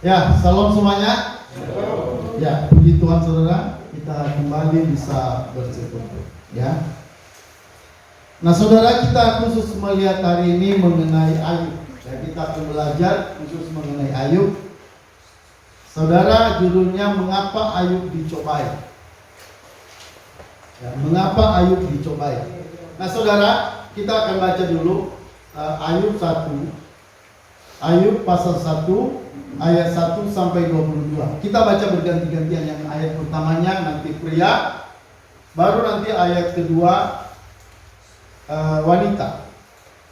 Ya, salam semuanya. Ya, puji Tuhan saudara, kita kembali bisa bersekutu. Ya. Nah saudara, kita khusus melihat hari ini mengenai Ayub. Ya, kita akan belajar khusus mengenai Ayub. Saudara, judulnya mengapa Ayub dicobai. Ya, mengapa Ayub dicobai. Nah saudara, kita akan baca dulu Ayub 1. Ayub pasal 1 ayat 1 sampai 22. Kita baca berganti-gantian, yang ayat pertamanya nanti pria, baru nanti ayat kedua wanita.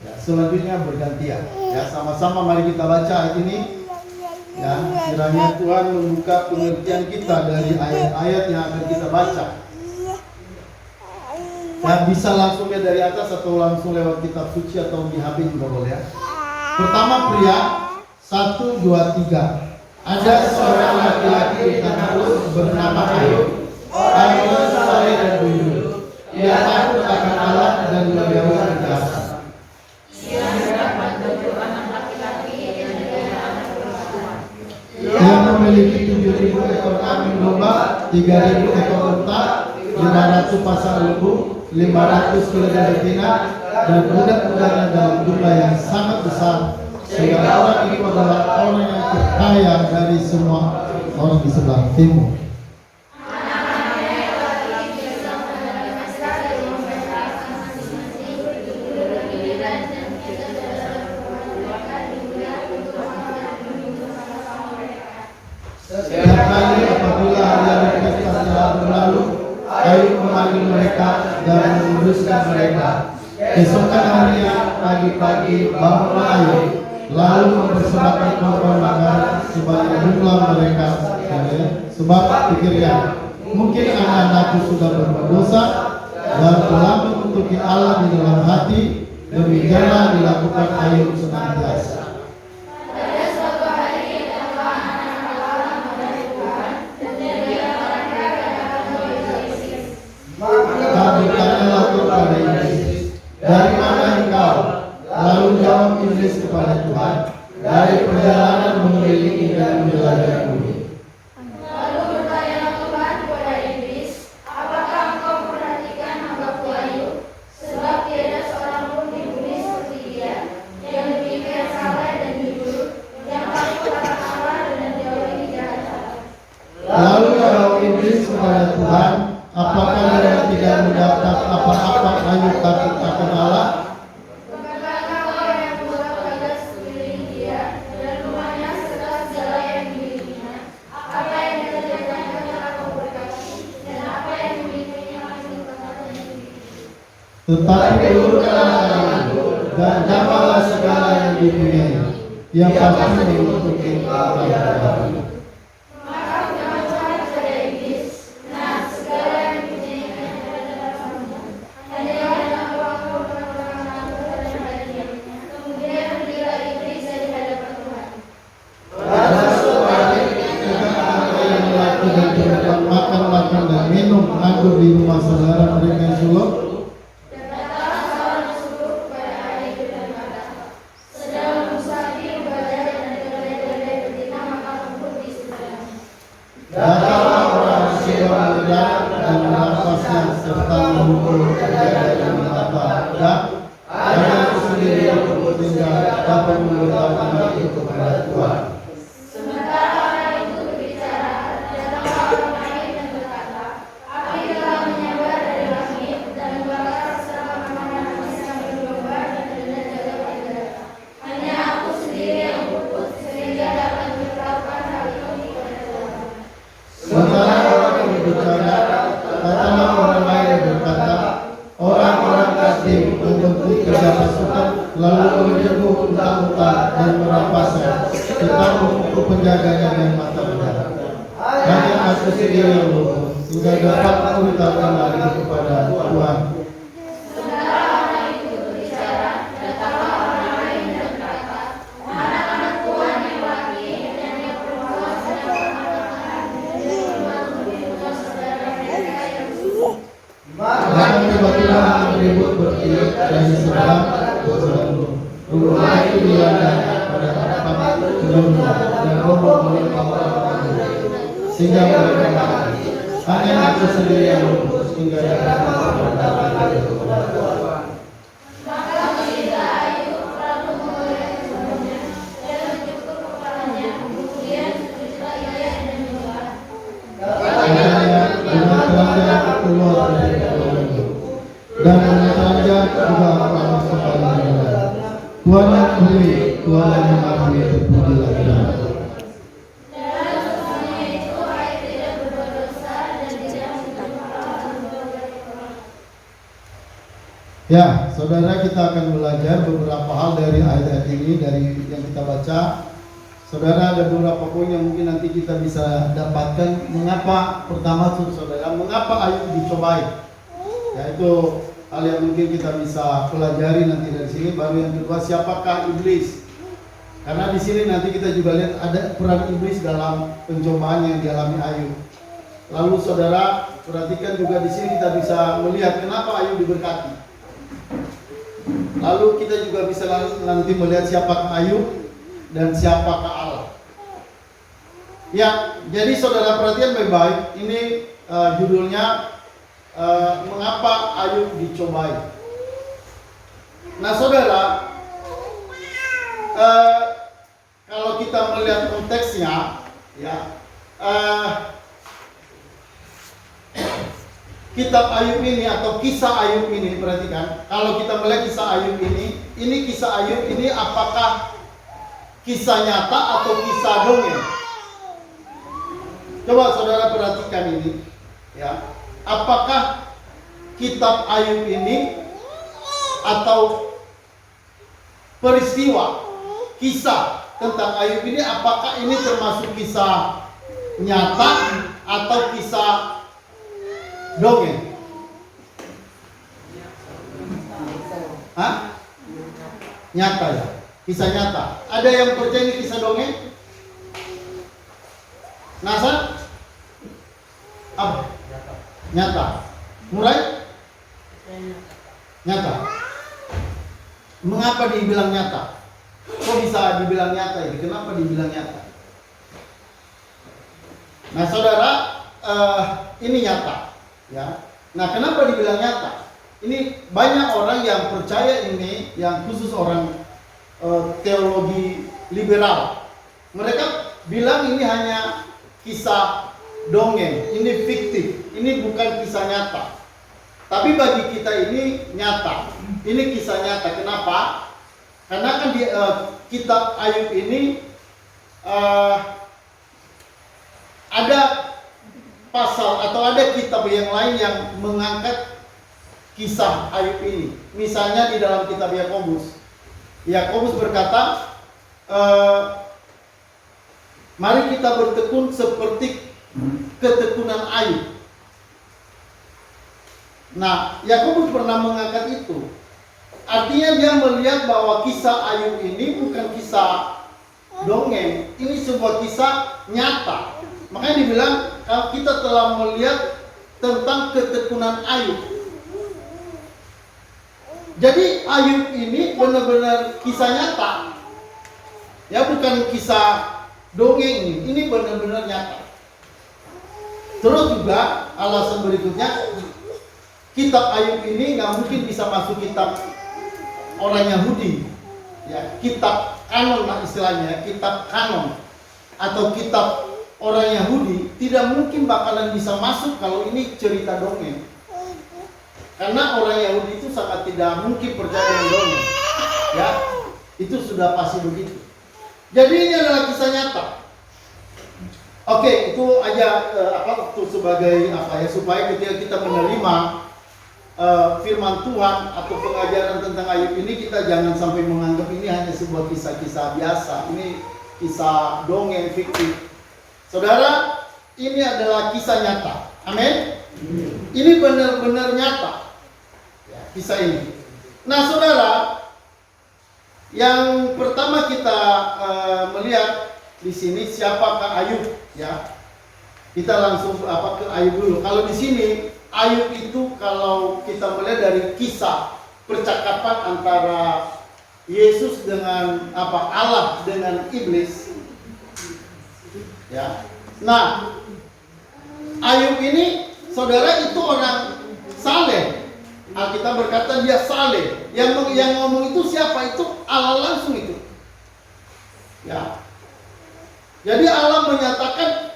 Ya, selanjutnya bergantian. Ya, sama-sama mari kita baca ayat ini. Ya, kiranya Tuhan membuka pengertian kita dari ayat-ayat yang akan kita baca. Ya, bisa langsung ya dari atas atau langsung lewat kitab suci atau di HP juga boleh ya. Pertama pria, 1, 2, 3. Ada seorang laki-laki di Damaskus bernama Ayub, orang saleh dan jujur. Ia takut akan Allah dan menjauhi kejahatan. Ia memiliki 7.000 ekor kambing domba, 3.000 ekor unta, 500 pasang lembu, 500 keledai betina, dan budak-budaknya dalam jumlah yang sangat besar. Sehingga orang itu adalah orang yang terkaya dari semua orang di sebelah timur. Setiap kali apabila hari pesta telah berlalu, Ayub memanggil mereka dan menguduskan mereka. Keesokan harinya pagi-pagi bangunlah Ayub, lalu mempersembahkan korban makanan sebanyak jumlah mereka. Sebab pikirnya, mungkin anak-anakku sudah berbuat dosa dan telah mengutuki Allah di dalam hati. Demikianlah dilakukan Ayub senantiasa. Bertanyalah kepada Iblis, dari mana engkau? Lalu jawab Iblis kepada Tuhan, dari perjalanan mengelilingi dan menjelajahi bumi. Lalu bertanyalah Tuhan kepada Iblis, apakah engkau memperhatikan hamba-Ku Ayub? Sebab tiada seorang pun di bumi seperti dia, yang demikian saleh dan jujur, yang takut akan Allah dan menjauhi kejahatan. Lalu jawab Iblis kepada Tuhan, apakah dia tidak mendapat apa-apa Ayub takut akan Allah? Bukankah kau yang membuat pagar sekeliling dia, dan rumahnya serta segala yang dimilikinya? Apa yang dikerjakannya telah kau berkati, dan apa yang dimilikinya masih berkata sendiri. Tetapi ulurkanlah tanganmu dan jamalah segala yang dipunyai. Ia pasti mengutuki Allah. Maka firman Tuhan kepada Iblis, nah segala yang dipunyainya ada dalam tanganmu. Hanyalah dengan uang kau melakukan aku kepada dia. Kemudian berdirilah Iblis dari hadapan Tuhan. Pada suatu hari ketika mereka yang lelaki dan perempuan makan dan minum anggur di rumah saudara mereka yang suluk, Datanglah seorang suruh kepada Ayub dan berkata, sedang musafir ibadah dan keledai betina maka lembut di sebelahnya. datanglah orang Sidon meledak dan menampasnya serta memukul penjaga dan berkata, hanya aku sendiri yang bertinggal dapat memberitahukan hal itu kepada Tuhan. Sementara orang itu berbicara, datanglah orang lain dan berkata, api telah menyambar dari langit dan membakar segala makanan kambing domba dan keledai betina. Hanya aku sendiri yang luput sehingga dapat memberitahukan hal itu kepada Tuhan. Sementara orang yang berbicara, datanglah orang lain yang berkata, orang-orang Kasdim membentuk kerja pasukan lalu menyerbu unta-unta dan merampasnya, tetap memukul penjaganya dan mata penjaga. Hanya aku sendiri yang luput, sehingga dapat memberitahukan hal itu kepada Tuhan. Sementara orang itu berbicara, datanglah orang lain dan berkata, anak-anak Tuhan yang laki dan yang perempuan sedang bermakan dan rumah saudara mereka yang suci. Maka tiba-tiba angin ribut bertiup dari sebelah ke sebelah. Rumah itu dilanda pada tempat dunia dan roboh menimpa orang itu, sehingga mereka mati. Hanya aku sendiri yang luput hingga dapat berkata itu kepada Tuhan. Maka Sinta Ayub lalu mengoyak semuanya dan mencukur kepalanya, kemudian sujudlah ia dan menyembah. Katanya dengan telanjang aku keluar dari dalam itu, dan dengan telanjang juga aku akan kembali ke dalam. Tuhan yang beri, Tuhan yang mengabdi, terpujilah Dia. Dan semuanya itu Ayub tidak berbuat dosa dan tidak mencukur kepalanya. Ya, saudara, kita akan belajar beberapa hal dari ayat ini, dari yang kita baca. Saudara, ada beberapa poin yang mungkin nanti kita bisa dapatkan. Mengapa, pertama saudara, mengapa Ayub dicobai? Ya, itu hal yang mungkin kita bisa pelajari nanti dari sini. Baru yang kedua, siapakah iblis? Karena di sini nanti kita juga lihat ada peran iblis dalam pencobaan yang dialami Ayub. Lalu saudara, perhatikan juga di sini kita bisa melihat kenapa Ayub diberkati. Lalu kita juga bisa nanti melihat siapakah Ayub dan siapakah Allah. Ya, jadi saudara perhatian baik-baik. Ini judulnya mengapa Ayub dicobai. Nah saudara, kalau kita melihat konteksnya, ya, kitab Ayub ini atau kisah Ayub ini, perhatikan. Kalau kita melihat kisah Ayub ini kisah Ayub ini apakah kisah nyata atau kisah dongeng? Coba saudara perhatikan ini, ya. Apakah kitab Ayub ini atau peristiwa kisah tentang Ayub ini, apakah ini termasuk kisah nyata atau kisah dongeng? Hah? Nyata ya, kisah nyata. Ada yang percaya ini kisah dongeng? Nasa? Apa? Nyata. Murai? Nyata. Mengapa dibilang nyata? Kok bisa dibilang nyata ini? Kenapa dibilang nyata? Nah saudara, ini nyata, ya. Nah kenapa dibilang nyata? Ini banyak orang yang percaya ini, yang khusus orang teologi liberal. Mereka bilang ini hanya kisah dongeng, ini fiktif, ini bukan kisah nyata. Tapi bagi kita ini nyata, ini kisah nyata. Kenapa? Karena kan di kitab Ayub ini ada pasal atau ada kitab yang lain yang mengangkat kisah Ayub ini. Misalnya di dalam kitab Yakobus, Yakobus berkata, mari kita bertekun seperti ketekunan Ayub. Nah, Yakobus pernah mengangkat itu. Artinya dia melihat bahwa kisah Ayub ini bukan kisah dongeng, ini sebuah kisah nyata. Makanya dibilang kalau kita telah melihat tentang ketekunan Ayub. Jadi Ayub ini benar-benar kisah nyata. Ya, bukan kisah dongeng ini benar-benar nyata. Terus juga alasan berikutnya, kitab Ayub ini nggak mungkin bisa masuk kitab orang Yahudi, ya, kitab kanon lah istilahnya, kitab kanon atau kitab orang Yahudi tidak mungkin bakalan bisa masuk kalau ini cerita dongeng, karena orang Yahudi itu sangat tidak mungkin percaya dengan dongeng, ya, itu sudah pasti begitu. Jadi ini adalah kisah nyata. Oke, itu aja waktu sebagai supaya ketika kita menerima firman Tuhan atau pengajaran tentang Ayub ini, kita jangan sampai menganggap ini hanya sebuah kisah-kisah biasa. Ini kisah dongeng fiktif. Saudara, ini adalah kisah nyata. Amin. Ini benar-benar nyata, ya, kisah ini. Nah, saudara, yang pertama kita melihat di sini siapakah Ayub, ya. Kita langsung ke Ayub dulu. Kalau di sini Ayub itu kalau kita melihat dari kisah percakapan antara Yesus dengan Allah dengan iblis, Ya. Nah, Ayub ini, saudara, itu orang saleh. Alkitab berkata dia saleh. Yang ngomong itu siapa? Itu Allah langsung itu. Ya. Jadi Allah menyatakan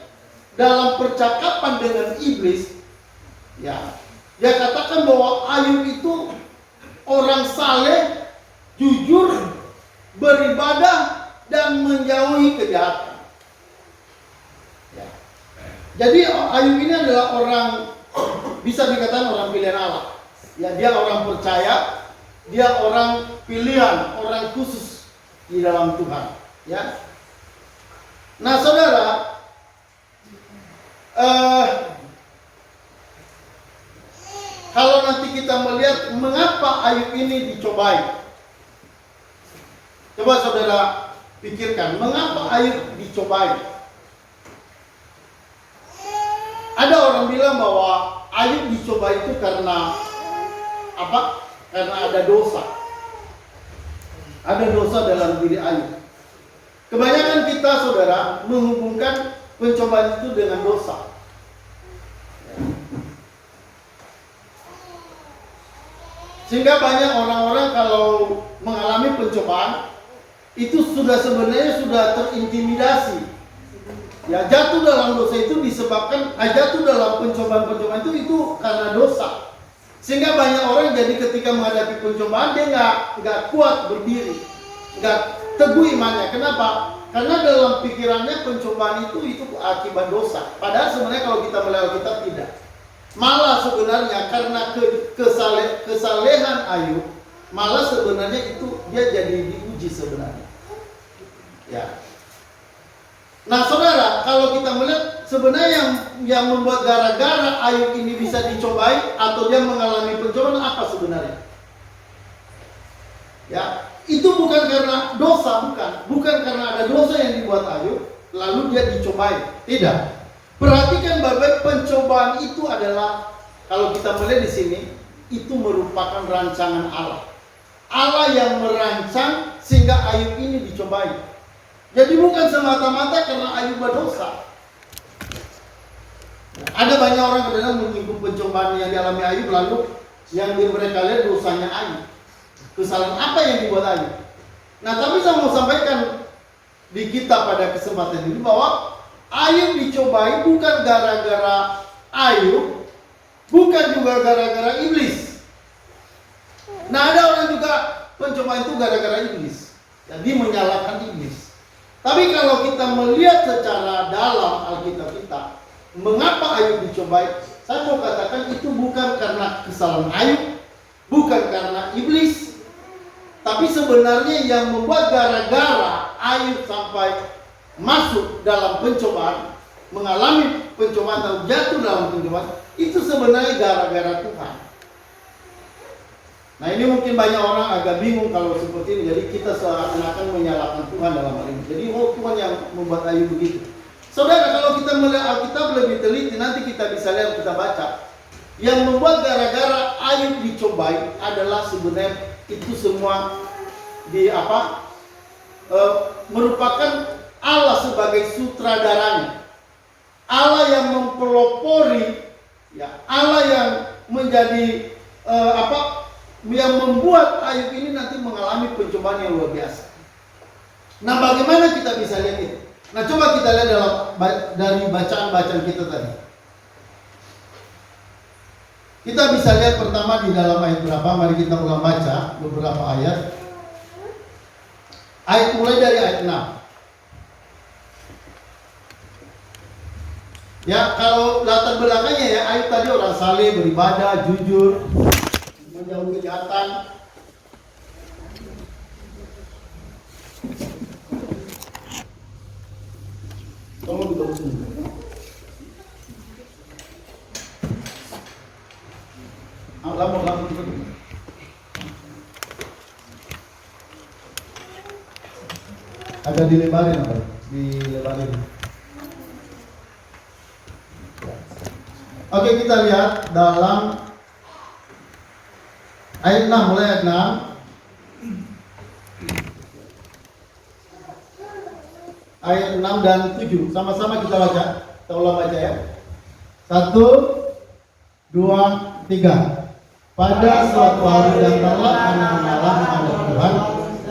dalam percakapan dengan iblis, ya, dia katakan bahwa Ayub itu orang saleh, jujur, beribadah, dan menjauhi kejahatan. Ya. Jadi Ayub ini adalah orang, bisa dikatakan orang pilihan Allah. Ya, dia orang percaya, dia orang pilihan, orang khusus di dalam Tuhan. Ya. Nah, saudara, kalau nanti kita melihat mengapa Ayub ini dicobai, coba saudara pikirkan, mengapa Ayub dicobai? Ada orang bilang bahwa Ayub dicobai itu karena apa? Karena ada dosa. Ada dosa dalam diri Ayub. Kebanyakan kita, saudara, menghubungkan pencobaan itu dengan dosa. Sehingga banyak orang-orang kalau mengalami pencobaan itu sebenarnya sudah terintimidasi. Ya, jatuh dalam dosa itu disebabkan, jatuh dalam pencobaan-pencobaan itu karena dosa. Sehingga banyak orang jadi ketika menghadapi pencobaan dia nggak kuat berdiri, nggak teguh imannya. Kenapa? Karena dalam pikirannya pencobaan itu akibat dosa. Padahal sebenarnya kalau kita melihat Alkitab tidak. Malah sebenarnya karena kesalehan Ayub, malah sebenarnya itu dia jadi diuji sebenarnya. Ya. Nah, saudara, kalau kita melihat sebenarnya yang membuat gara-gara Ayub ini bisa dicobai atau dia mengalami pencobaan apa sebenarnya? Ya, itu bukan karena dosa, bukan karena ada dosa yang dibuat Ayub lalu dia dicobai. Tidak. Perhatikan baik-baik, pencobaan itu adalah, kalau kita melihat di sini, itu merupakan rancangan Allah. Allah yang merancang sehingga Ayub ini dicobai. Jadi bukan semata-mata karena Ayub berdosa. Ada banyak orang kadang menyinggung pencobaan yang dialami Ayub, lalu yang mereka lihat dosanya Ayub. Kesalahan apa yang dibuat Ayub? Nah, tapi saya mau sampaikan di kita pada kesempatan ini bahwa Ayub dicobai bukan gara-gara Ayub, bukan juga gara-gara iblis. Nah, ada orang juga pencobaan itu gara-gara iblis. Jadi menyalahkan iblis. Tapi kalau kita melihat secara dalam Alkitab kita, mengapa Ayub dicobai? Saya mau katakan itu bukan karena kesalahan Ayub, bukan karena iblis, tapi sebenarnya yang membuat gara-gara Ayub sampai masuk dalam pencobaan, mengalami pencobaan atau jatuh dalam pencobaan, itu sebenarnya gara-gara Tuhan. Nah, ini mungkin banyak orang agak bingung kalau seperti ini. Jadi kita seakan-akan menyalahkan Tuhan dalam hal ini. Jadi Tuhan yang membuat Ayub begitu. Saudara, kalau kita melihat Alkitab lebih teliti, nanti kita bisa lihat, kita baca. Yang membuat gara-gara Ayub dicobai adalah sebenarnya itu semua merupakan Allah sebagai sutradaranya. Allah yang mempelopori, ya, Allah yang menjadi yang membuat Ayub ini nanti mengalami pencobaan yang luar biasa. Nah, bagaimana kita bisa lihat itu? Nah, coba kita lihat dari bacaan-bacaan kita tadi. Kita bisa lihat pertama di dalam ayat berapa? Mari kita ulang baca beberapa ayat. Mulai dari ayat 6. Ya, kalau latar belakangnya ya, Ayub tadi orang saleh, beribadah, jujur, menjauhi kejahatan. Tolong diterusin. Lama kita. Agak dilebarin apa? Dilebarin. Oke, kita lihat dalam ayat 6, mulai ayat 6. ayat 6 dan 7. Sama-sama kita baca. Kita ulang baca ya. 1, 2, 3. Pada suatu hari datanglah anak-anak Allah menghadap Tuhan,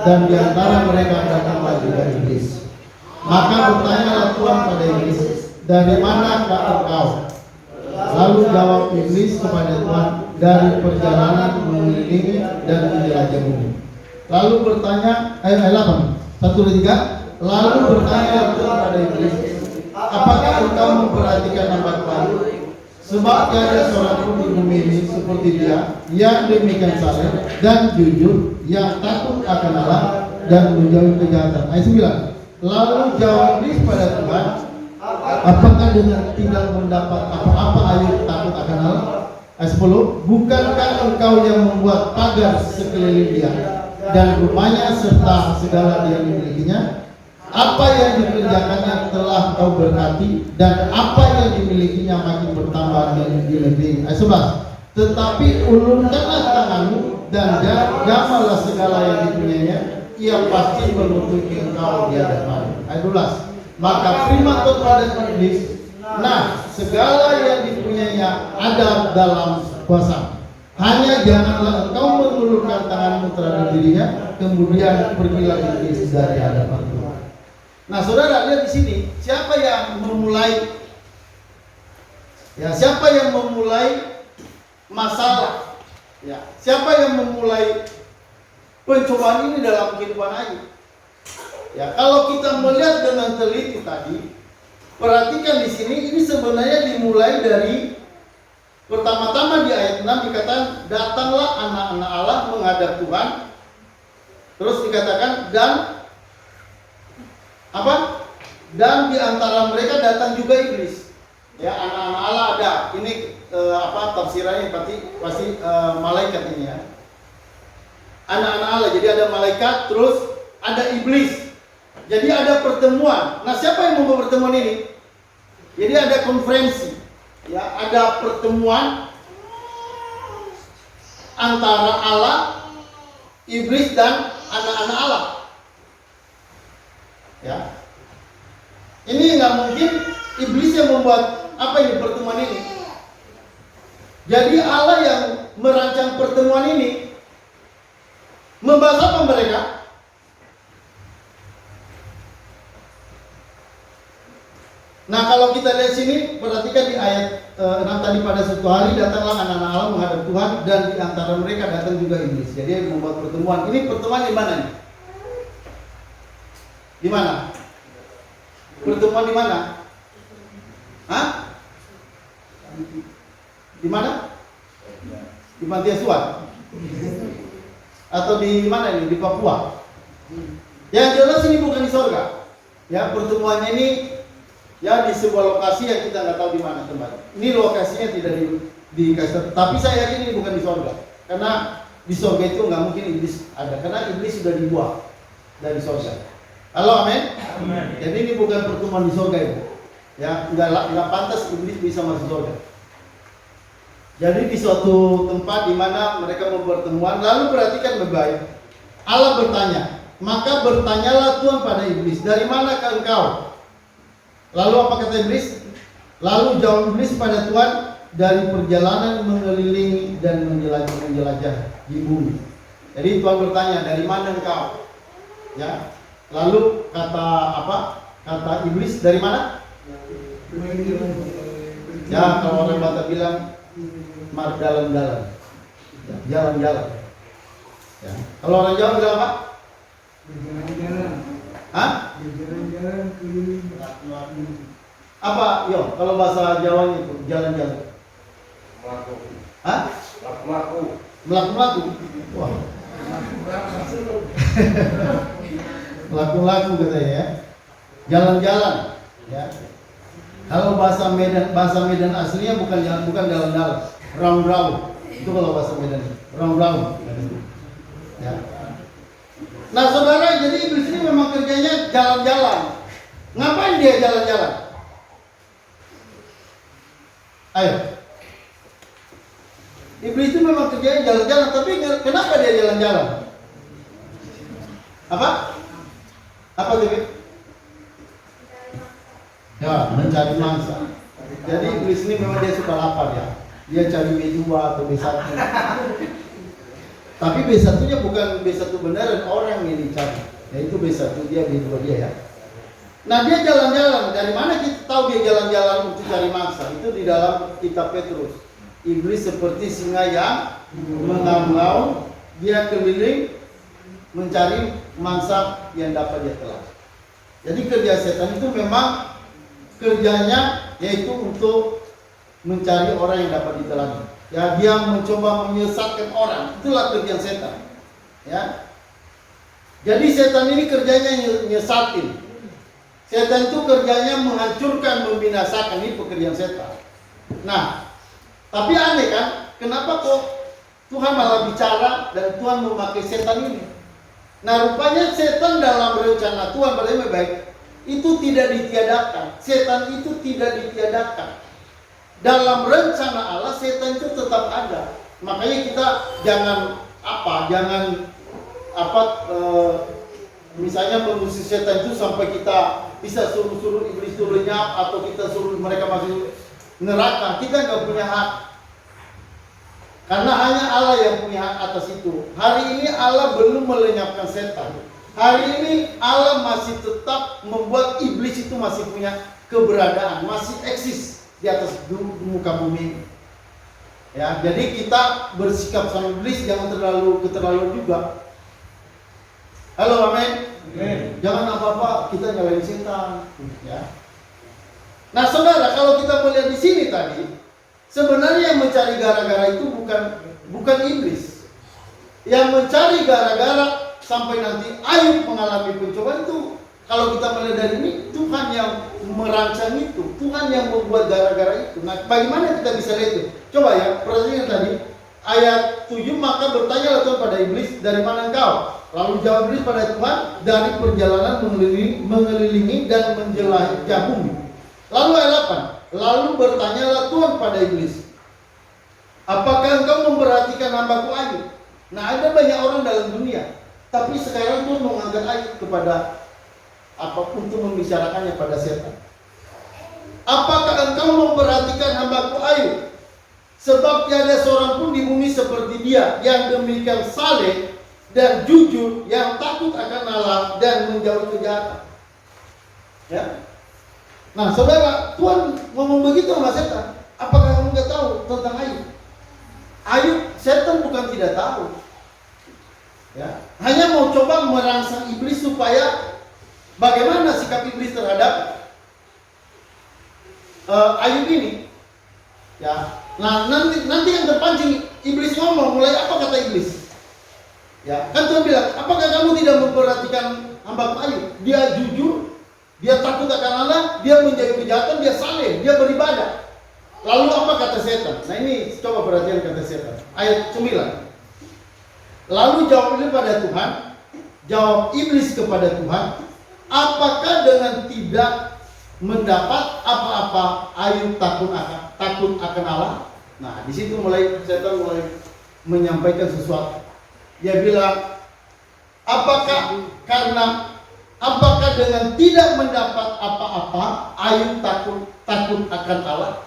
dan di antara mereka datanglah juga iblis. Maka bertanyalah Tuhan pada iblis, dari manakah engkau? Lalu jawab iblis kepada Tuhan, dari perjalanan mengelilingi dan menjelajah bumi. Lalu bertanya, ayat 8, 1, 2, 3. Lalu bertanya Tuhan pada iblis, apakah engkau memperhatikan hamba Tuhan? Sebab tiada seorang pun di bumi ini seperti dia, yang demikian saleh dan jujur, yang takut akan Allah dan menjauhi kejahatan. Ayat 9. Lalu jawab iblis pada Tuhan, apakah dengan tidak mendapat apa-apa ayat takut akan Allah? Ayat 10. Bukankah engkau yang membuat pagar sekeliling dia dan rumahnya serta segala yang dimilikinya? Apa yang dikerjakannya telah kau berkati, dan apa yang dimilikinya makin bertambah dan dilebih. Ayat 11. Tetapi ulurkanlah tanganmu dan jamalah segala yang dipunyainya, ia pasti menutupi engkau di hadapan. Ayat 12. Maka firman Tuhan pada iblis, nah segala yang dipunyainya ada dalam kuasa. Hanya janganlah engkau mengulurkan tanganmu terhadap dirinya, kemudian pergilah iblis dari hadapan Tuhan. Nah, saudara lihat di sini, siapa yang memulai? Ya, siapa yang memulai masalah? Ya, siapa yang memulai pencobaan ini dalam kehidupan Ayub? Ya, kalau kita melihat dengan teliti tadi, perhatikan di sini, ini sebenarnya dimulai dari pertama-tama di ayat 6 dikatakan datanglah anak-anak Allah menghadap Tuhan. Terus dikatakan dan apa? Dan di antara mereka datang juga iblis. Ya, anak-anak Allah ada. Ini tafsirannya pasti malaikat ini ya. Anak-anak Allah. Jadi ada malaikat, terus ada iblis. Jadi ada pertemuan. Nah, siapa yang membawa pertemuan ini? Jadi ada konferensi. Ya, ada pertemuan antara Allah, iblis dan anak-anak Allah. Ya, ini nggak mungkin iblis yang membuat pertemuan ini. Jadi Allah yang merancang pertemuan ini. Membahas apa mereka? Nah, kalau kita lihat sini, perhatikan di ayat 6 tadi, pada suatu hari datanglah anak-anak Allah menghadap Tuhan, dan di antara mereka datang juga iblis. Jadi membuat pertemuan. Ini pertemuan di mana nih? Di mana? Pertemuan di mana? Hah? Di mana? Di Panti Asuhan? Atau di mana ini? Di Papua? Yang jelas ini bukan di sorga. Ya, pertemuannya ini ya di sebuah lokasi yang kita nggak tahu di mana tempatnya. Ini lokasinya tidak dikasih. Tapi saya yakin ini bukan di sorga. Karena di sorga itu nggak mungkin iblis ada. Karena iblis sudah dibuang dari sorga. Halo, amin. Amin. Jadi ini bukan pertemuan di sorga itu. Ya, nggak pantas iblis bisa masuk sorga. Jadi di suatu tempat di mana mereka membuat pertemuan, lalu perhatikan baik-baik. Allah bertanya, maka bertanyalah Tuhan pada iblis, dari manakah engkau? Lalu apa kata iblis? Lalu jawab iblis pada Tuhan, dari perjalanan mengelilingi dan menjelajah di bumi. Jadi Tuhan bertanya, dari mana engkau? Ya. Lalu kata apa? Kata iblis, dari mana? Ya, kalau orang Batak bilang jalan-jalan. Ya, jalan-jalan. Ya. Kalau orang Jawa bilang apa? Jalan-jalan. Hah? Jalan-jalan keliling. Apa? Yo, kalau bahasa Jawanya itu jalan-jalan. Melaku. Hah? Melaku. Melaku. Wah. Melaku katanya ya. Jalan-jalan. Ya. Kalau bahasa Medan aslinya bukan jalan-jalan, round-round. Itu kalau bahasa Medan, round-round. Ya. Nah, saudara, jadi iblis ini memang kerjanya jalan-jalan. Ngapain dia jalan-jalan? Ayo. Iblis itu memang kerjanya jalan-jalan, tapi kenapa dia jalan-jalan? Apa? Apa tuh? Ya, mencari mangsa. Jadi iblis ini memang dia suka lapar ya. Dia cari B2 atau B1. Tapi B1-nya bukan B1 beneran, orang yang dicari. Yaitu B1 dia, B2 dia ya. Nah dia jalan-jalan. Dari mana kita tahu dia jalan-jalan untuk cari mangsa? Itu di dalam kitab Petrus. Iblis seperti singa yang mengaum-ngaum, dia keliling mencari mangsa yang dapat dia telan. Jadi kerja setan itu memang kerjanya yaitu untuk mencari orang yang dapat ditelan. Ya, dia mencoba menyesatkan orang. Itulah kerja setan. Ya. Jadi setan ini kerjanya nyesatin. Setan itu kerjanya menghancurkan, membinasakan. Ini pekerjaan setan. Nah, tapi aneh kan? Kenapa kok Tuhan malah bicara dan Tuhan memakai setan ini? Nah, rupanya setan dalam rencana Tuhan pada yang baik itu tidak ditiadakan. Setan itu tidak ditiadakan. Dalam rencana Allah setan itu tetap ada. Makanya kita jangan misalnya mengusir setan itu sampai kita bisa suruh iblis itu lenyap atau kita suruh mereka masuk neraka. Kita nggak punya hak. Karena hanya Allah yang punya hak atas itu. Hari ini Allah belum melenyapkan setan. Hari ini Allah masih tetap membuat iblis itu masih punya keberadaan, masih eksis di atas muka bumi. Ya, jadi kita bersikap sama iblis jangan terlalu keterlaluan juga. Halo, amin. Jangan apa-apa kita nyalain setan. Ya. Nah, saudara, kalau kita melihat di sini tadi, sebenarnya yang mencari gara-gara itu bukan iblis. Yang mencari gara-gara sampai nanti Ayub mengalami pencobaan itu, kalau kita melihat dari ini, Tuhan yang merancang itu, Tuhan yang membuat gara-gara itu. Nah, bagaimana kita bisa lihat itu? Coba ya, perhatikan tadi ayat 7, maka bertanyalah Tuhan pada iblis, dari mana engkau? Lalu jawab iblis pada Tuhan, dari perjalanan mengelilingi dan menjelajah bumi. Lalu ayat 8, lalu bertanyalah Tuhan pada iblis, apakah engkau memperhatikan hambaku Ayub? Nah, ada banyak orang dalam dunia, tapi sekarang Tuhan mengangkat Ayub kepada untuk membicarakannya pada setan. Apakah engkau memperhatikan hambaku Ayub? Sebab tiada seorang pun di bumi seperti dia, yang demikian saleh dan jujur, yang takut akan Allah dan menjauhi kejahatan. Ya. Nah, saudara, Tuhan ngomong begitu sama setan. Apakah kamu nggak tahu tentang Ayub? Ayub, setan bukan tidak tahu. Ya, hanya mau coba merangsang iblis supaya bagaimana sikap iblis terhadap Ayub ini. Ya, nah nanti yang terpancing iblis ngomong, mulai apa kata iblis? Ya, kan Tuhan bilang, apakah kamu tidak memperhatikan hamba Ayub? Dia jujur, dia takut akan Allah, dia menjauhi kejahatan, dia saleh, dia beribadah. Lalu apa kata setan? Nah ini coba perhatian kata setan. Ayat 9. Lalu jawab iblis pada Tuhan, jawab iblis kepada Tuhan, apakah dengan tidak mendapat apa-apa Ayub takut akan Allah? Nah di situ setan mulai menyampaikan sesuatu. Dia bilang, apakah dengan tidak mendapat apa-apa Ayub takut akan Allah?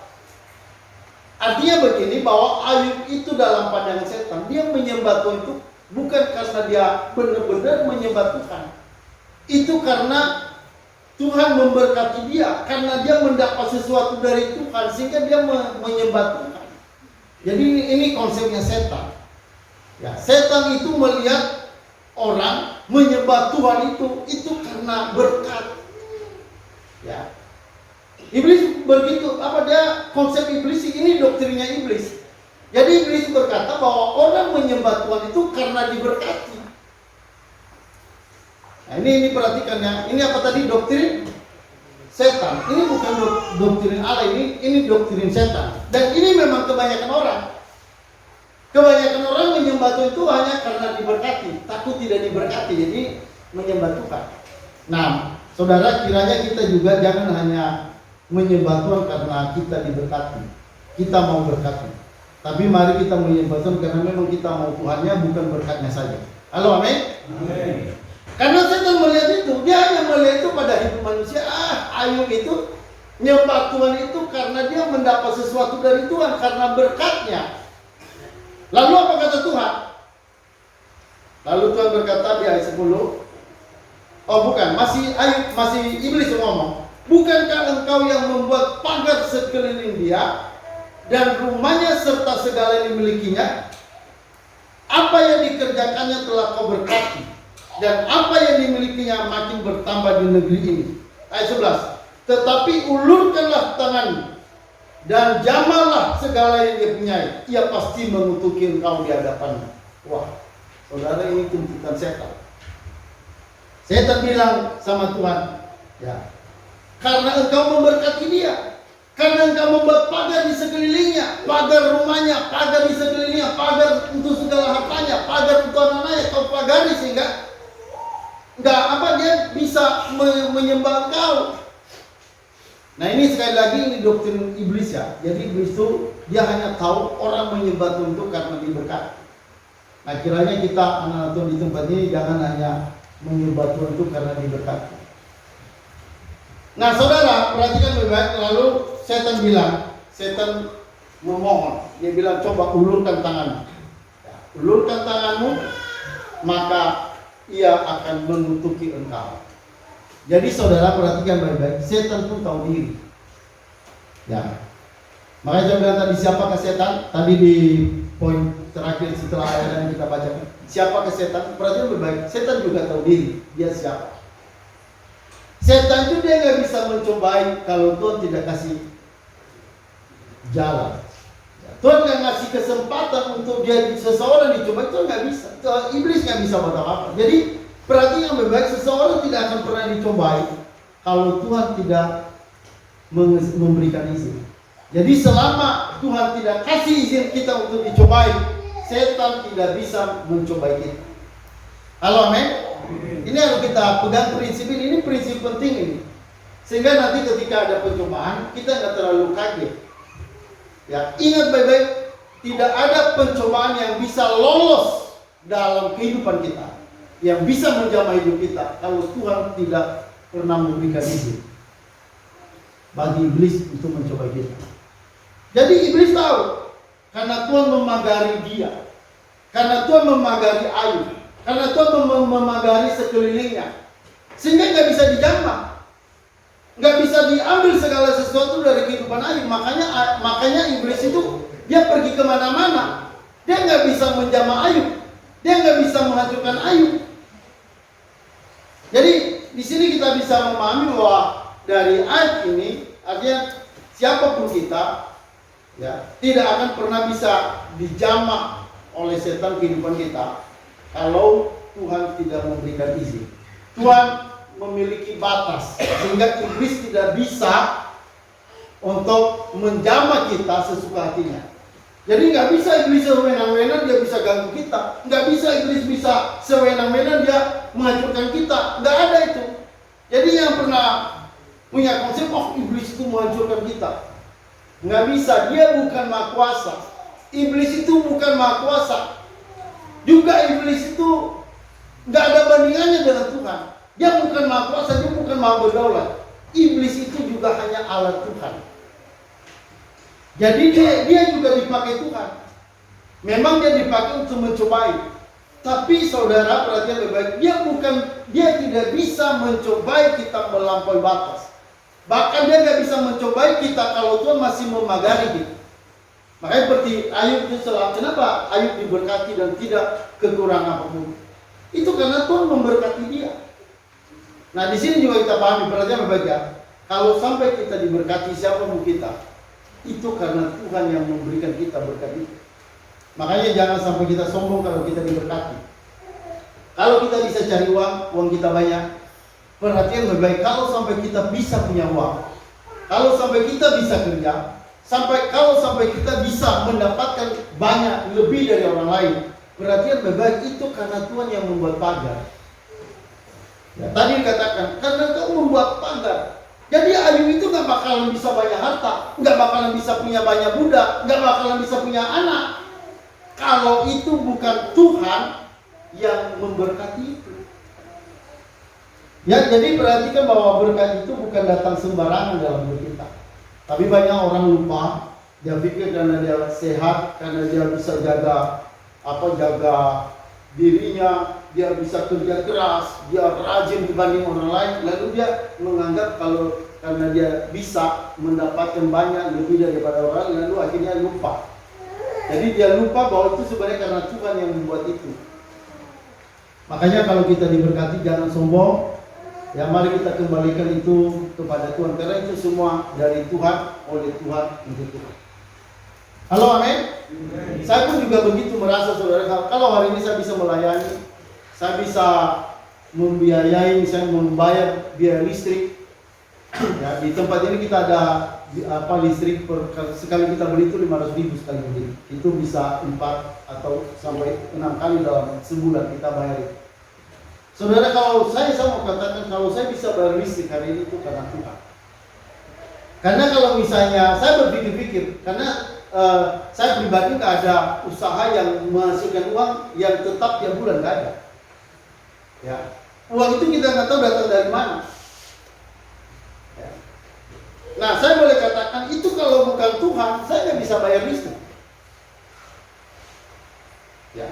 Artinya begini, bahwa Ayub itu dalam pandangan setan, dia menyembah Tuhan itu bukan karena dia benar-benar menyembah Tuhan. Itu karena Tuhan memberkati dia, karena dia mendapat sesuatu dari Tuhan sehingga dia menyembah Tuhan. Jadi ini konsepnya setan. Ya, setan itu melihat orang menyembah Tuhan itu karena berkat. Ya. Iblis begitu, dia konsep iblis ini doktrinnya iblis. Jadi iblis berkata bahwa orang menyembah Tuhan itu karena diberkati. Nah, ini perhatikan ya. Ini apa tadi? Doktrin setan. Ini bukan doktrin Allah, ini doktrin setan. Dan ini memang kebanyakan orang. Kebanyakan orang menyembah Tuhan itu hanya karena diberkati, takut tidak diberkati, jadi menyembah Tuhan. Nah, saudara, kiranya kita juga jangan hanya menyembah Tuhan karena kita diberkati, kita mau berkati. Tapi mari kita menyembah Tuhan karena memang kita mau Tuhannya, bukan berkatnya saja. Halo, amin? Amin. Karena setan melihat itu, dia hanya melihat itu pada hidup manusia. Ayub itu Nyembah Tuhan itu karena dia mendapat sesuatu dari Tuhan, karena berkatnya. Lalu apa kata Tuhan? Lalu Tuhan berkata di ayat 10, oh bukan, masih iblis yang ngomong. Bukankah engkau yang membuat pagar sekeliling dia dan rumahnya serta segala yang dimilikinya? Apa yang dikerjakannya telah kau berkati, dan apa yang dimilikinya makin bertambah di negeri ini. Ayat 11. Tetapi ulurkanlah tanganmu dan jamalah segala yang dia punyai. Ia pasti mengutuki engkau di hadapannya. Wah, saudara, ini tuntutan setan. Setan bilang sama Tuhan, ya, karena engkau memberkati dia, karena engkau membuat pagar di sekelilingnya, pagar rumahnya, pagar di sekelilingnya, pagar untuk segala hartanya, pagar untuk anak-anaknya, kau pagari sehingga dia bisa menyembah engkau. Nah, ini sekali lagi ini doktrin iblis ya. Jadi iblis itu dia hanya tahu orang menyembah Tuhan itu karena diberkati. Nah, kiranya kita anak-anak Tuhan di tempat ini jangan hanya menyembah Tuhan itu karena diberkati. Nah, saudara, perhatikan baik-baik. Lalu setan memohon. Dia bilang, coba ulurkan tanganmu. Ya, ulurkan tanganmu, maka ia akan mengutuki engkau. Jadi saudara, perhatikan baik-baik. Setan pun tahu diri. Ya. Makanya saya bilang tadi, siapakah setan? Tadi di poin terakhir setelah ayat yang kita baca. Siapakah setan? Perhatikan baik-baik. Setan juga tahu diri. Dia siapa? Setan itu dia nggak bisa mencobai kalau Tuhan tidak kasih jalan. Tuhan nggak ngasih kesempatan untuk dia seseorang dicoba, itu nggak bisa. Iblis nggak bisa buat apa-apa. Jadi perhatikan baik-baik, seseorang tidak akan pernah dicobai kalau Tuhan tidak memberikan izin. Jadi selama Tuhan tidak kasih izin kita untuk dicobai, setan tidak bisa mencobai kita. Halo, amin. Ini harus kita pegang prinsip ini prinsip penting ini. Sehingga nanti ketika ada pencobaan, kita nggak terlalu kaget. Ya, ingat baik-baik, tidak ada pencobaan yang bisa lolos dalam kehidupan kita, yang bisa menjamah hidup kita kalau Tuhan tidak pernah memberikan izin bagi iblis untuk mencoba kita. Jadi iblis tahu, karena Tuhan memagari dia, karena Tuhan memagari Ayub, karena Tuhan memagari sekelilingnya, sehingga nggak bisa dijamah, nggak bisa diambil segala sesuatu dari kehidupan Ayub. Makanya iblis itu dia pergi kemana-mana, dia nggak bisa menjamah Ayub, dia nggak bisa menghancurkan Ayub. Jadi di sini kita bisa memahami bahwa dari ayat ini artinya siapapun kita, ya, tidak akan pernah bisa dijamah oleh setan kehidupan kita kalau Tuhan tidak memberikan izin. Tuhan memiliki batas sehingga iblis tidak bisa untuk menjamah kita sesuka hatinya. Jadi nggak bisa iblis sewenang-wenang dia bisa ganggu kita, nggak bisa iblis bisa sewenang-wenang dia menghancurkan kita, nggak ada itu. Jadi yang pernah punya konsep, oh iblis itu menghancurkan kita, nggak bisa. Dia bukan maha kuasa. Iblis itu bukan maha kuasa. Juga iblis itu nggak ada bandingannya dengan Tuhan. Dia bukan maha kuasa, dia bukan maha berdaulat. Iblis itu juga hanya alat Tuhan. Jadi dia juga dipakai Tuhan. Memang dia dipakai untuk mencobai. Tapi saudara perhatian baik-baik, dia tidak bisa mencobai kita melampaui batas. Bahkan dia nggak bisa mencobai kita kalau Tuhan masih memagari kita. Makanya seperti Ayub itu selalu, kenapa Ayub diberkati dan tidak kekurangan apapun? Itu karena Tuhan memberkati dia. Nah di sini juga kita pahami, perhatian baik-baik ya. Kalau sampai kita diberkati siapapun kita, itu karena Tuhan yang memberikan kita berkat itu. Makanya jangan sampai kita sombong kalau kita diberkati. Kalau kita bisa cari uang kita banyak. Perhatian baik-baik, kalau sampai kita bisa punya uang, kalau sampai kita bisa kerja, kalau sampai kita bisa mendapatkan banyak lebih dari orang lain, perhatian baik-baik, itu karena Tuhan yang membuat pagar. Ya, tadi dikatakan karena Tuhan membuat pagar. Jadi Ayub itu gak bakalan bisa banyak harta, gak bakalan bisa punya banyak budak, gak bakalan bisa punya anak, kalau itu bukan Tuhan yang memberkati itu. Ya, jadi perhatikan bahwa berkat itu bukan datang sembarangan dalam hidup kita. Tapi banyak orang lupa, dia pikir karena dia sehat, karena dia bisa jaga dirinya, dia bisa kerja keras, dia rajin dibanding orang lain, lalu dia menganggap kalau karena dia bisa mendapatkan banyak lebih daripada orang, lalu akhirnya lupa. Jadi dia lupa bahwa itu sebenarnya karena Tuhan yang membuat itu. Makanya kalau kita diberkati jangan sombong. Ya, mari kita kembalikan itu kepada Tuhan, karena itu semua dari Tuhan, oleh Tuhan, untuk Tuhan. Halo, amin. Saya pun juga begitu merasa, saudara. Kalau hari ini saya bisa melayani, saya bisa membiayai, misalnya membayar biaya listrik. Ya, di tempat ini kita ada listrik sekali kita beli itu 500.000 sekali beli. Itu bisa 4 atau sampai 6 kali dalam sebulan kita bayar itu. Saudara, kalau saya mau katakan kalau saya bisa bayar listrik hari ini itu karena Tuhan. Karena kalau misalnya saya berpikir-pikir, karena saya pribadi nggak ada usaha yang menghasilkan uang yang tetap tiap bulan, nggak ada. Ya, uang itu kita nggak tahu datang dari mana. Ya. Nah, saya boleh katakan itu kalau bukan Tuhan, saya nggak bisa bayar listrik. Ya.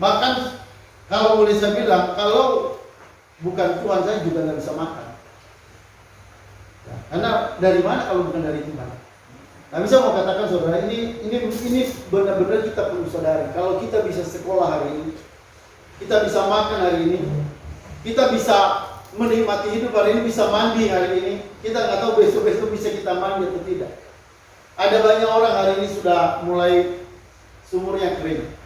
Bahkan kalau boleh saya bilang, kalau bukan Tuhan saya juga nggak bisa makan. Ya, karena dari mana kalau bukan dari Tuhan? Nah, bisa mau katakan saudara, ini benar-benar kita perlu sadari. Kalau kita bisa sekolah hari ini, kita bisa makan hari ini, kita bisa menikmati hidup hari ini, bisa mandi hari ini, kita nggak tahu besok-besok bisa kita mandi atau tidak. Ada banyak orang hari ini sudah mulai sumurnya kering.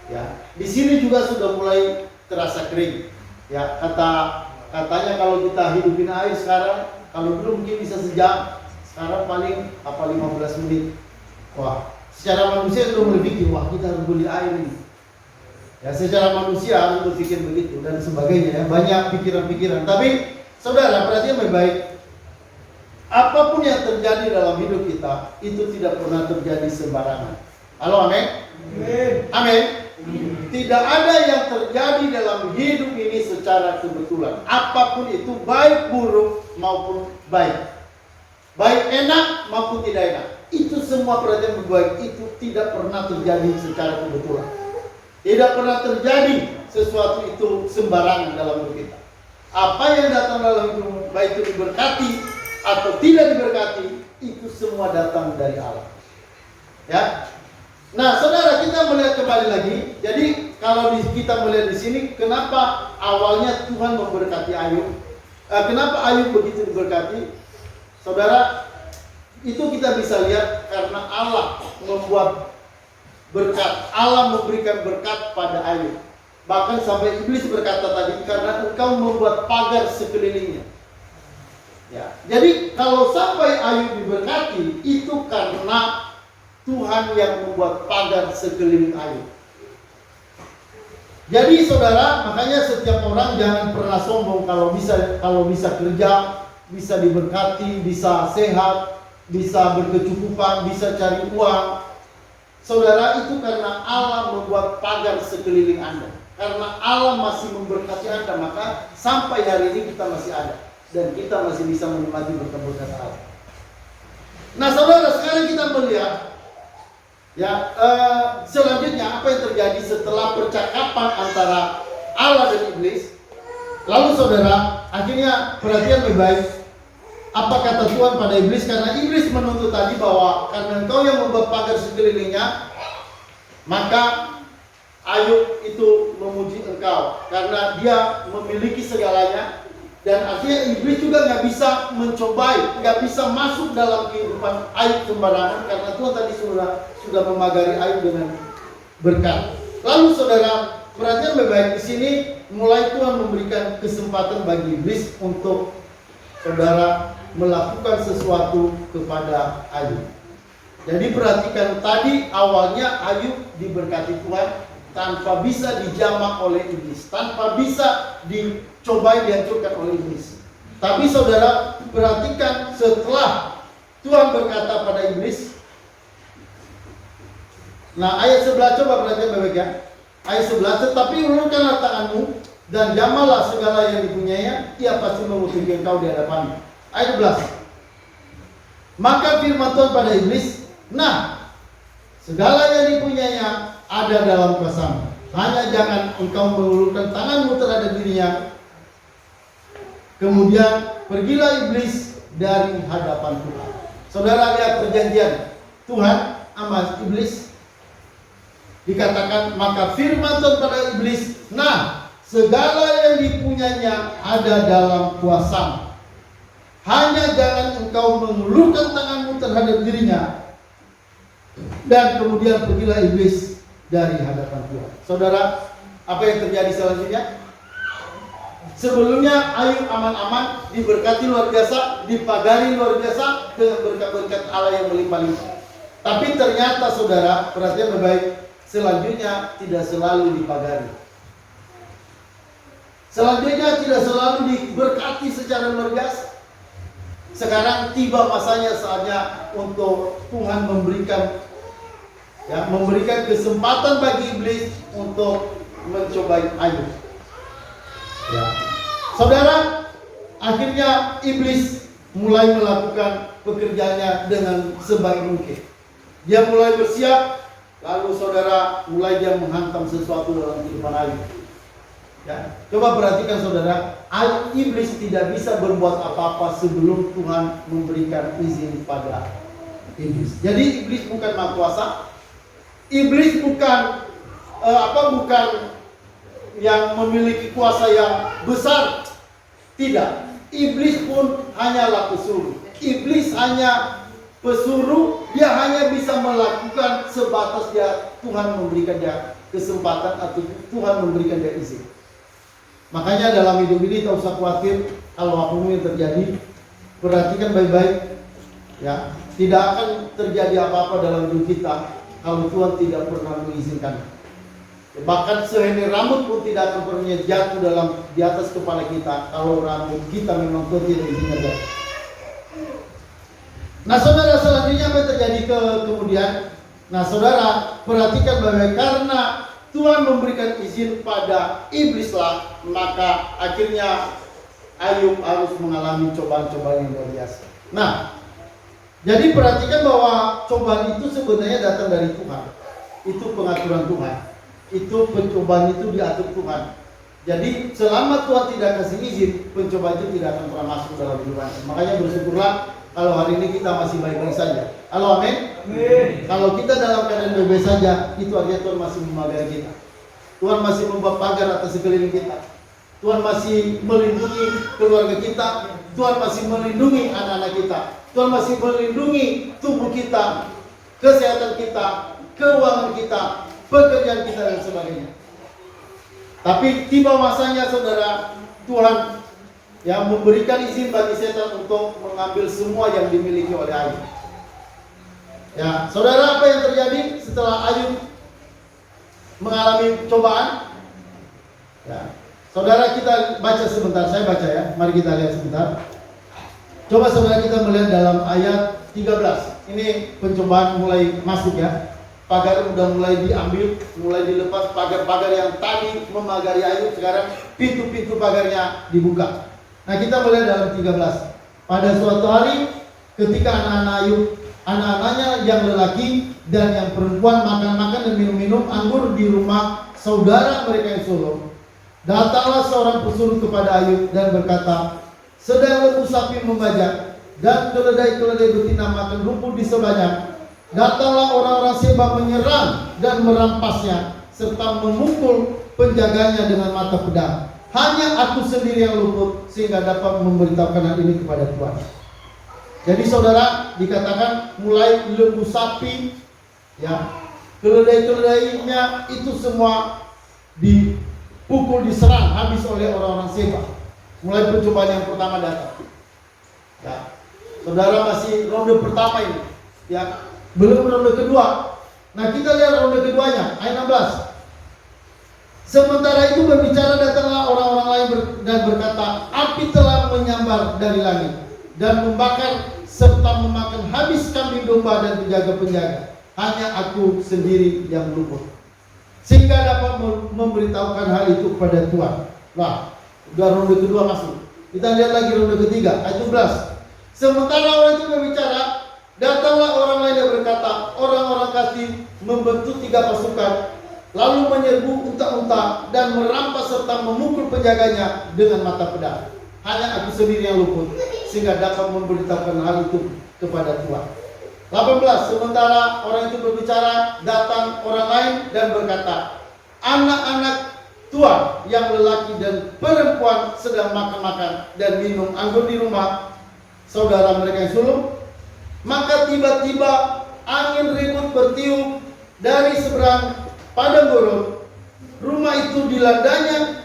Ya, di sini juga sudah mulai terasa kering. Ya, katanya kalau kita hidupin air sekarang, kalau dulu mungkin bisa sejam, sekarang paling 15 menit. Wah, secara manusia sudah mulai pikir, wah kita harus beli air ini. Ya, secara manusia harus berpikir begitu dan sebagainya. Ya, banyak pikiran-pikiran. Tapi saudara, perhatian baik-baik. Apapun yang terjadi dalam hidup kita, itu tidak pernah terjadi sembarangan. Halo, amin? Amin. Tidak ada yang terjadi dalam hidup ini secara kebetulan. Apapun itu, baik buruk maupun baik, baik enak maupun tidak enak, itu semua perhatian baik itu tidak pernah terjadi secara kebetulan. Tidak pernah terjadi sesuatu itu sembarangan dalam hidup kita. Apa yang datang dalam hidup, baik itu diberkati atau tidak diberkati, itu semua datang dari Allah. Ya. Nah, saudara, kita melihat kembali lagi. Jadi kalau kita melihat di sini, kenapa awalnya Tuhan memberkati Ayub? Kenapa Ayub begitu diberkati? Saudara, itu kita bisa lihat karena Allah membuat berkat. Allah memberikan berkat pada Ayub. Bahkan sampai iblis berkata tadi, karena engkau membuat pagar sekelilingnya. Ya. Jadi kalau sampai Ayub diberkati, itu karena Tuhan yang membuat pagar sekeliling Ayub. Jadi saudara, makanya setiap orang jangan pernah sombong kalau bisa kerja, bisa diberkati, bisa sehat, bisa berkecukupan, bisa cari uang. Saudara, itu karena Allah membuat pagar sekeliling Anda. Karena Allah masih memberkati Anda, maka sampai hari ini kita masih ada dan kita masih bisa menikmati berkat-berkat Allah. Nah, saudara, sekarang kita melihat ya, selanjutnya apa yang terjadi setelah percakapan antara Allah dan iblis. Lalu saudara, akhirnya perhatian baik-baik. Apa kata Tuhan pada iblis? Karena iblis menuntut tadi bahwa karena engkau yang membuat pagar sekelilingnya, maka Ayub itu memuji engkau karena dia memiliki segalanya. Dan akhirnya iblis juga nggak bisa mencobai, nggak bisa masuk dalam kehidupan Ayub sembarangan karena Tuhan tadi sudah memagari Ayub dengan berkat. Lalu saudara, perhatian baik-baik di sini, mulai Tuhan memberikan kesempatan bagi iblis untuk saudara melakukan sesuatu kepada Ayub. Jadi perhatikan tadi awalnya Ayub diberkati Tuhan tanpa bisa dijamak oleh iblis, tanpa bisa dicobai dihancurkan oleh iblis. Tapi saudara, perhatikan setelah Tuhan berkata pada iblis. Nah, ayat 11 coba perhatikan baik-baik ya. Ayat 11, tetapi ulurkanlah tanganmu dan jamalah segala yang dipunyainya, ia pasti mengutuki engkau di hadapannya. Ayat 12. Maka firman Tuhan pada iblis, nah, segala yang dipunyainya ada dalam kuasamu. Hanya jangan engkau mengulurkan tanganmu terhadap dirinya. Kemudian pergilah iblis dari hadapan Tuhan. Saudara lihat perjanjian Tuhan sama iblis. Dikatakan maka firman Tuhan pada iblis, nah, segala yang dipunyainya ada dalam kuasamu. Hanya jangan engkau mengulurkan tanganmu terhadap dirinya. Dan kemudian pergilah iblis dari hadapan Tuhan. Saudara, apa yang terjadi selanjutnya? Sebelumnya Ayub aman-aman, diberkati luar biasa, dipagari luar biasa dengan berkat-berkat Allah yang melimpah-limpah. Tapi ternyata saudara, perhatian baik, selanjutnya tidak selalu dipagari. Selanjutnya tidak selalu diberkati secara luar biasa. Sekarang tiba masanya, saatnya untuk Tuhan memberikan kesempatan bagi iblis untuk mencobai Ayub. Ya. Saudara, akhirnya iblis mulai melakukan pekerjaannya dengan sebaik mungkin. Dia mulai bersiap, lalu saudara mulai dia menghantam sesuatu dalam kehidupan Ayub. Ya. Coba perhatikan saudara, iblis tidak bisa berbuat apa-apa sebelum Tuhan memberikan izin pada iblis. Jadi iblis bukan maha kuasa, iblis bukan bukan yang memiliki kuasa yang besar. Tidak. Iblis pun hanyalah pesuruh. Iblis hanya pesuruh, dia hanya bisa melakukan sebatas Tuhan memberikan dia kesempatan atau Tuhan memberikan dia izin. Makanya dalam hidup ini tak usah khawatir kalau apapun yang terjadi, perhatikan baik-baik, ya, tidak akan terjadi apa-apa dalam hidup kita kalau Tuhan tidak pernah mengizinkan. Bahkan sehelai rambut pun tidak akan pernah jatuh di atas kepala kita kalau rambut kita memang Tuhan tidak izinkan jatuh. Nah saudara, selanjutnya apa yang terjadi kemudian? Nah saudara, perhatikan baik-baik, karena Tuhan memberikan izin pada iblislah, maka akhirnya Ayub harus mengalami cobaan-cobaan yang luar biasa. Nah, jadi perhatikan bahwa cobaan itu sebenarnya datang dari Tuhan. Itu pengaturan Tuhan. Itu pencobaan itu diatur Tuhan. Jadi selama Tuhan tidak kasih izin, pencobaan itu tidak akan pernah masuk dalam kehidupan. Makanya bersyukurlah kalau hari ini kita masih baik-baik saja. Halo, amin. Kalau kita dalam keadaan baik-baik saja, itu artinya Tuhan masih memagari kita. Tuhan masih membuat pagar atas sekeliling kita. Tuhan masih melindungi keluarga kita. Tuhan masih melindungi anak-anak kita. Tuhan masih melindungi tubuh kita, kesehatan kita, keuangan kita, pekerjaan kita dan sebagainya. Tapi tiba masanya saudara, Tuhan yang memberikan izin bagi setan untuk mengambil semua yang dimiliki oleh Ayub. Ya, saudara, apa yang terjadi setelah Ayub mengalami cobaan? Ya, saudara, kita baca sebentar, saya baca ya. Mari kita lihat sebentar. Coba saudara kita melihat dalam ayat 13. Ini pencobaan mulai masuk ya. Pagar udah mulai diambil, mulai dilepas. Pagar-pagar yang tadi memagari Ayub, sekarang pintu-pintu pagarnya dibuka. Nah, kita melihat dalam 13. Pada suatu hari ketika anak-anak Ayub, anak-anaknya yang lelaki dan yang perempuan makan-makan dan minum-minum anggur di rumah saudara mereka yang sulung, datanglah seorang pesuruh kepada Ayub dan berkata, sedang lembu sapi membajak dan keledai-keledai betina makan rumput di sebelahnya. Datanglah orang-orang Seba menyerang dan merampasnya serta memukul penjaganya dengan mata pedang. Hanya aku sendiri yang luput sehingga dapat memberitahukan hal ini kepada Tuhan. Jadi saudara, dikatakan mulai lembu sapi, ya, keledai-keledainya itu semua dipukul, diserang habis oleh orang-orang Seba. Mulai pencobaan yang pertama datang. Ya, saudara, masih ronde pertama ini, ya, belum ronde kedua. Nah, kita lihat ronde keduanya, ayat 16. Sementara itu berbicara datanglah orang-orang lain dan berkata, api telah menyambar dari langit dan membakar serta memakan habis kambing domba dan penjaga-penjaga. Hanya aku sendiri yang luput. Sehingga dapat memberitahukan hal itu kepada Tuhan. Nah, udah ronde kedua masuk. Kita lihat lagi ronde ketiga, ayat 17. Sementara orang itu berbicara, datanglah orang lain yang berkata, orang-orang Kasdim membentuk 3 pasukan, lalu menyerbu unta-unta dan merampas serta memukul penjaganya dengan mata pedang. Hanya aku sendiri yang luput, sehingga dapat memberitahukan hal itu kepada Tuhan. 18. Sementara orang itu berbicara, datang orang lain dan berkata, anak-anak Tuhan yang lelaki dan perempuan sedang makan-makan dan minum anggur di rumah saudara mereka yang sulung. Maka tiba-tiba angin ribut bertiup dari seberang padang gurun. Rumah itu dilandanya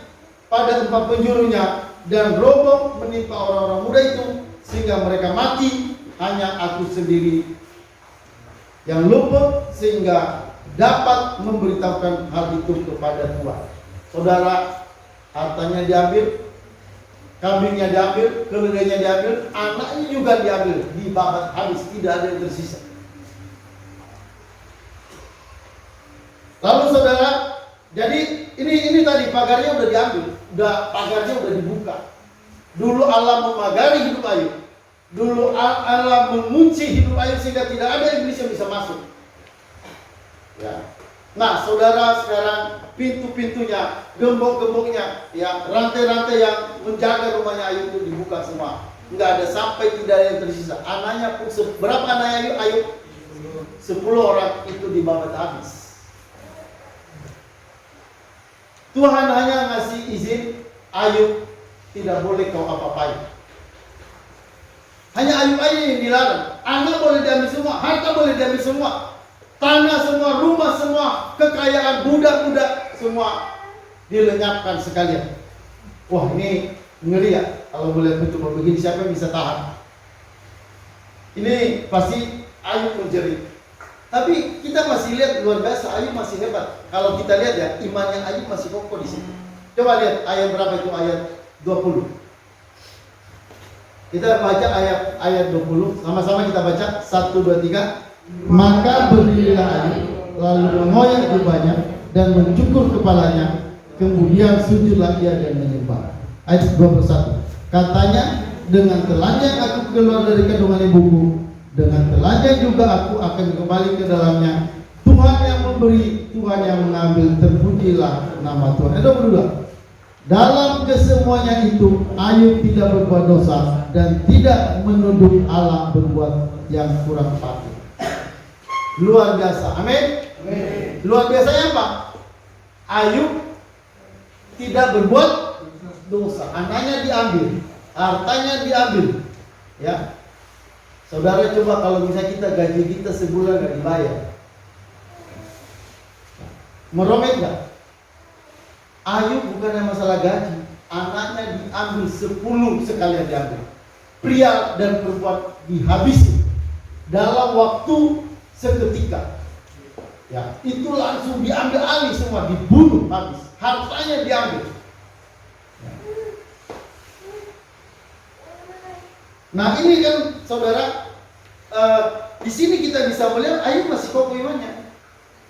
pada 4 penjurunya dan roboh menimpa orang-orang muda itu sehingga mereka mati. Hanya aku sendiri yang luput sehingga dapat memberitahukan hal itu kepada Tuhan. Saudara, hartanya diambil, kambingnya diambil, keledainya diambil, anaknya juga diambil, dibabat habis, tidak ada yang tersisa. Lalu saudara, jadi ini tadi pagarnya udah diambil, pagarnya udah dibuka. Dulu Allah memagari hidup Ayub, dulu Allah mengunci hidup Ayub sehingga tidak ada iblis yang bisa masuk. Ya. Nah, saudara, sekarang pintu-pintunya, gembok-gemboknya, ya, rantai-rantai yang menjaga rumahnya Ayub itu dibuka semua. Enggak ada, sampai tidak ada yang tersisa. Anaknya pun, berapa anaknya Ayub? 10 orang itu dibabat habis. Tuhan hanya ngasih izin, Ayub tidak boleh kau apa-apain. Hanya Ayub aja yang dilarang. Anak boleh diambil semua, harta boleh diambil semua. Tanah semua, rumah semua, kekayaan budak-budak semua dilenyapkan sekalian. Wah, ini ngeri ya. Kalau melihat bentuk begini, siapa yang bisa tahan? Ini pasti Ayub menjerit. Tapi kita masih lihat luar biasa, Ayub masih hebat. Kalau kita lihat ya, imannya Ayub masih kokoh di sini. Coba lihat ayat berapa itu, ayat 20. Kita baca ayat 20, sama-sama kita baca 1, 2, 3. Maka berdirilah Ayub, lalu mengoyak jubahnya dan mencukur kepalanya, kemudian sujudlah dia dan menyembah. Ayat 21. Katanya, dengan telanjang aku keluar dari kandungan ibuku, dengan telanjang juga aku akan kembali ke dalamnya. Tuhan yang memberi, Tuhan yang mengambil, terpujilah nama Tuhan. Ayat 22. Dalam kesemuanya itu Ayub tidak berbuat dosa dan tidak menuduh Allah berbuat yang kurang patut. Luar biasa, amin. Luar biasanya apa? Ayub tidak berbuat dosa, anaknya diambil, hartanya diambil. Ya, saudara, coba kalau misalnya kita gaji kita sebulan nggak dibayar, meromet nggak? Ayub bukan masalah gaji, anaknya diambil 10 sekalian diambil, pria dan perempuan dihabisi dalam waktu seketika. Ya, itu langsung diambil alih semua, dibunuh habis, hartanya diambil. Ya. Nah, ini kan saudara, di sini kita bisa melihat Ayub masih kokoh imannya,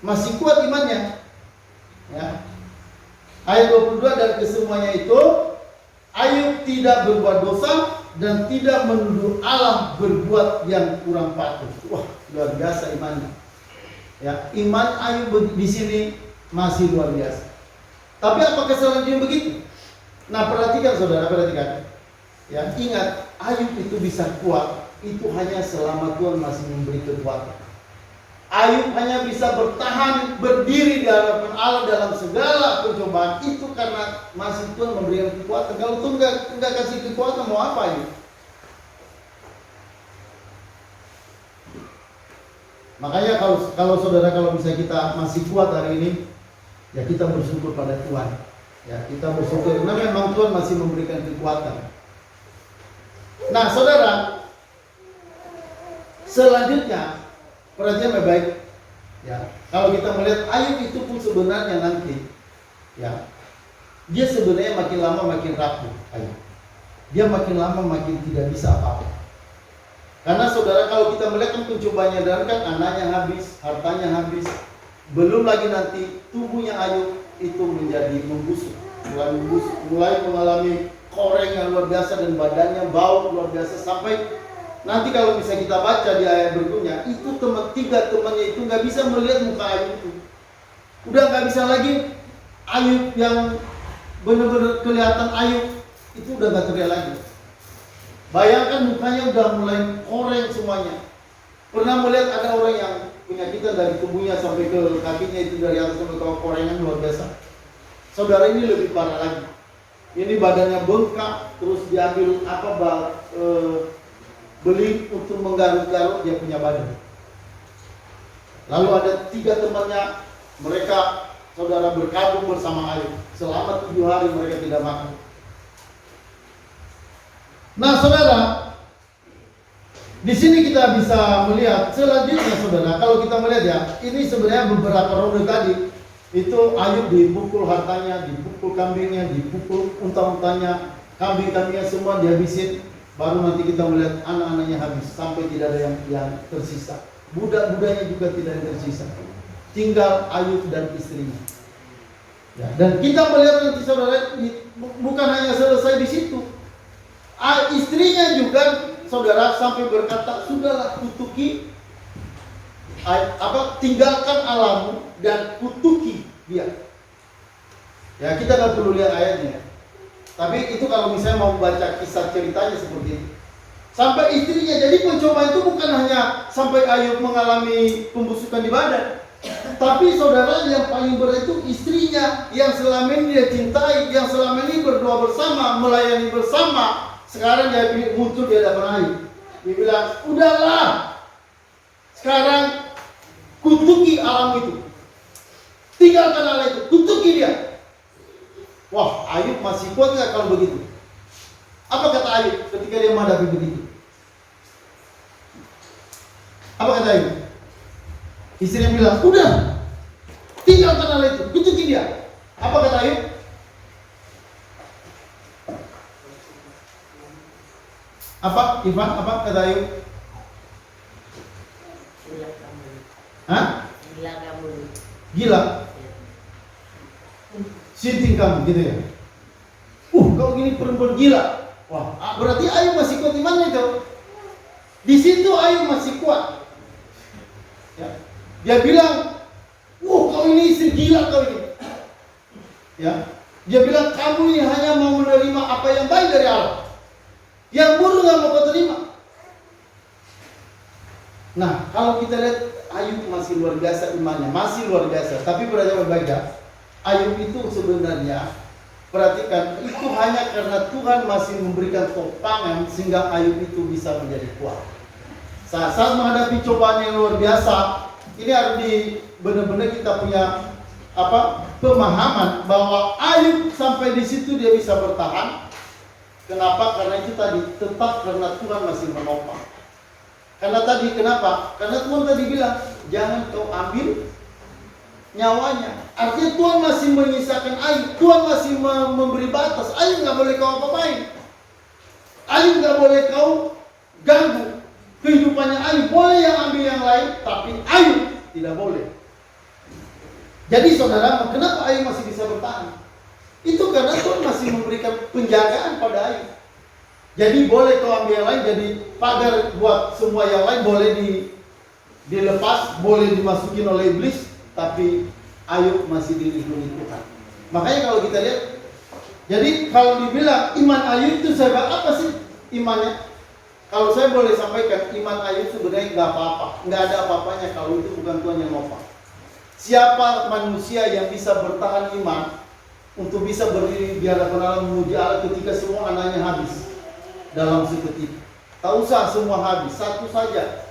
masih kuat imannya. Ya. Ayat 22, dan kesemuanya itu Ayub tidak berbuat dosa dan tidak menuduh Allah berbuat yang kurang patut. Wah, luar biasa imannya. Ya, iman Ayub di sini masih luar biasa. Tapi apakah selanjutnya begitu? Nah, perhatikan saudara, perhatikan. Ya, ingat, Ayub itu bisa kuat itu hanya selama Tuhan masih memberi kekuatan. Ayub hanya bisa bertahan, berdiri di hadapan Allah dalam segala pencobaan itu karena masih Tuhan memberikan kekuatan. Kalau Tuhan nggak kasih kekuatan, mau apa Ayub? Makanya kalau saudara, kalau bisa kita masih kuat hari ini, ya kita bersyukur pada Tuhan. Ya, kita bersyukur karena memang Tuhan masih memberikan kekuatan. Nah, saudara, selanjutnya perhatian baik-baik. Ya, kalau kita melihat Ayub itu pun sebenarnya nanti, ya, dia sebenarnya makin lama makin rapuh. Ayub, dia makin lama makin tidak bisa apa-apa. Karena saudara, kalau kita melihat kan pencobanya dan kan anaknya habis, hartanya habis, belum lagi nanti tubuhnya Ayub itu menjadi membusuk. mulai mengalami koreng yang luar biasa dan badannya bau luar biasa, sampai nanti kalau bisa kita baca di ayat berikutnya, itu tiga temannya itu nggak bisa melihat muka Ayub itu. Udah nggak bisa lagi Ayub yang benar-benar kelihatan Ayub itu udah nggak terlihat lagi. Bayangkan mukanya udah mulai koreng semuanya. Pernah melihat ada orang yang penyakitan dari tubuhnya sampai ke kakinya itu dari atas sampai ke korengan luar biasa. Saudara, ini lebih parah lagi. Ini badannya bengkak, terus diambil beli untuk menggaruk-garuk dia punya badan. Lalu ada 3 temannya, mereka saudara berkabung bersama Ayub. Selama 7 hari mereka tidak makan. Nah saudara, di sini kita bisa melihat selanjutnya saudara, kalau kita melihat ya, ini sebenarnya beberapa ronde tadi. Itu Ayub dipukul hartanya, dipukul kambingnya, dipukul unta-untanya, kambing-kambingnya semua dihabisin. Baru nanti kita melihat anak-anaknya habis, sampai tidak ada yang tersisa. Budak-budaknya juga tidak ada yang tersisa. Tinggal Ayub dan istrinya. Ya, dan kita melihat nanti saudara, bukan hanya selesai di situ. Istrinya juga saudara sampai berkata, sudahlah kutuki, tinggalkan alammu dan kutuki dia. Ya, kita nggak perlu lihat ayatnya. Tapi itu kalau misalnya mau baca kisah ceritanya seperti itu. Sampai istrinya, jadi pencobaan itu bukan hanya sampai Ayub mengalami pembusukan di badan. Tapi saudara, yang paling berat itu istrinya yang selama ini dia cintai, yang selama ini berdoa bersama, melayani bersama. Sekarang dia muncul di hadapan Ayub. Dia bilang, udahlah, sekarang kutuki alam itu, tinggalkan alam itu, kutuki dia. Wah, Ayub masih kuat nggak kalau begitu? Apa kata Ayub ketika dia menghadapi begitu? Apa kata Ayub? Istrinya bilang, udah, tinggalkan alam itu, kutuki dia. Apa kata Ayub? Apa, Ivan? Apa kata Ayub? Hah? Gila kamu. Gila? Sinting kamu gitu ya? Kau gini perempuan gila. Wah, berarti Ayub masih kuat imannya itu. Di situ Ayub masih kuat. Ya. Dia bilang, kau ini istri gila kau ini. Ya. Dia bilang, kamu ini hanya mau menerima apa yang baik dari Allah. Yang buruk nggak mau kau terima. Nah, kalau kita lihat Ayub masih luar biasa imannya, masih luar biasa. Tapi berarti berbeda. Ayub itu sebenarnya, perhatikan, itu hanya karena Tuhan masih memberikan topangan sehingga Ayub itu bisa menjadi kuat. Saat menghadapi cobaan yang luar biasa, ini harus benar-benar kita punya pemahaman bahwa Ayub sampai di situ dia bisa bertahan. Kenapa? Karena itu tadi, tetap karena Tuhan masih menopang. Karena tadi kenapa? Karena Tuhan tadi bilang, jangan kau ambil nyawanya. Artinya Tuhan masih menyisakan Ayub. Tuhan masih memberi batas. Ayub nggak boleh kau apa-apain. Ayub nggak boleh kau ganggu kehidupannya Ayub. Boleh yang ambil yang lain, tapi Ayub tidak boleh. Jadi saudara, kenapa Ayub masih bisa bertahan? Itu karena Tuhan masih memberikan penjagaan pada Ayub. Jadi boleh kau ambil yang lain, jadi pagar buat semua yang lain boleh dilepas, boleh dimasukin oleh iblis, tapi Ayub masih dilindungi Tuhan. Makanya kalau kita lihat, jadi kalau dibilang iman Ayub itu sebab apa sih imannya? Kalau saya boleh sampaikan, iman Ayub sebenarnya nggak apa-apa, nggak ada apa-apanya kalau itu bukan Tuhan yang nopang. Siapa manusia yang bisa bertahan iman untuk bisa berdiri di hadapan Allah memuji Allah ketika semua anaknya habis dalam seketika? Tak usah semua habis, satu saja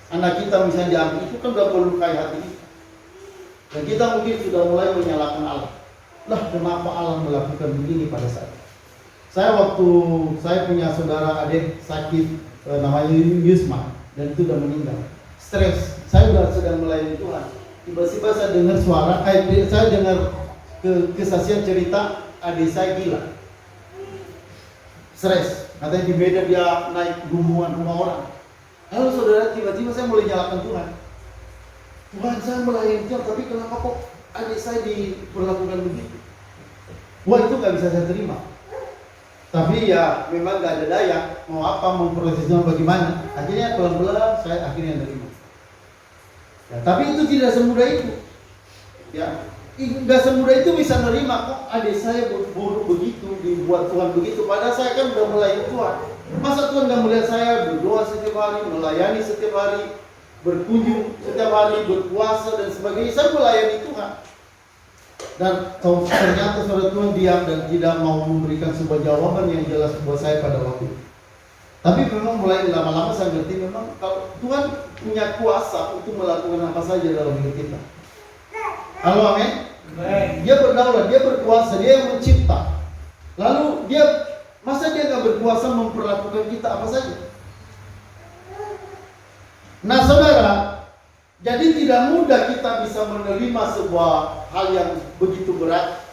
anak kita misalnya diambil, itu kan udah melukai hati kita. Dan kita mungkin sudah mulai menyalahkan Allah. Lah, kenapa Allah melakukan begini pada saya? Waktu saya punya saudara adik sakit, namanya Yusma, dan itu udah meninggal. Stres, saya sudah sedang melayani Tuhan. Tiba-tiba saya dengar suara, saya dengar kesaksian cerita adik saya gila. Stres, katanya di Medan dia naik gunungan rumah orang. Lalu saudara, tiba-tiba saya mulai nyalakan Tuhan. Tuhan, saya melayani Tuhan, tapi kenapa kok adik saya diperlakukan begitu? Wah, itu nggak bisa saya terima. Tapi ya memang nggak ada daya, mau apa, mau prosesnya bagaimana. Akhirnya pelan-pelan saya akhirnya nerima. Ya, tapi itu tidak semudah itu. Ya, nggak semudah itu bisa nerima. Kok adik saya buruk begitu, dibuat Tuhan begitu. Padahal saya kan udah melayani Tuhan. Masa Tuhan nggak melihat saya berdoa setiap hari, melayani setiap hari, berkunjung setiap hari, berpuasa dan sebagainya. Saya melayani Tuhan. Dan ternyata saudara, Tuhan diam dan tidak mau memberikan sebuah jawaban yang jelas buat saya pada waktu itu. Tapi memang mulai lama-lama saya ngerti memang kalau Tuhan punya kuasa untuk melakukan apa saja dalam hidup kita. Halo, amin. Dia berdaulat, dia berkuasa, dia yang mencipta. Lalu masa dia nggak berkuasa memperlakukan kita apa saja? Nah saudara, jadi tidak mudah kita bisa menerima sebuah hal yang begitu berat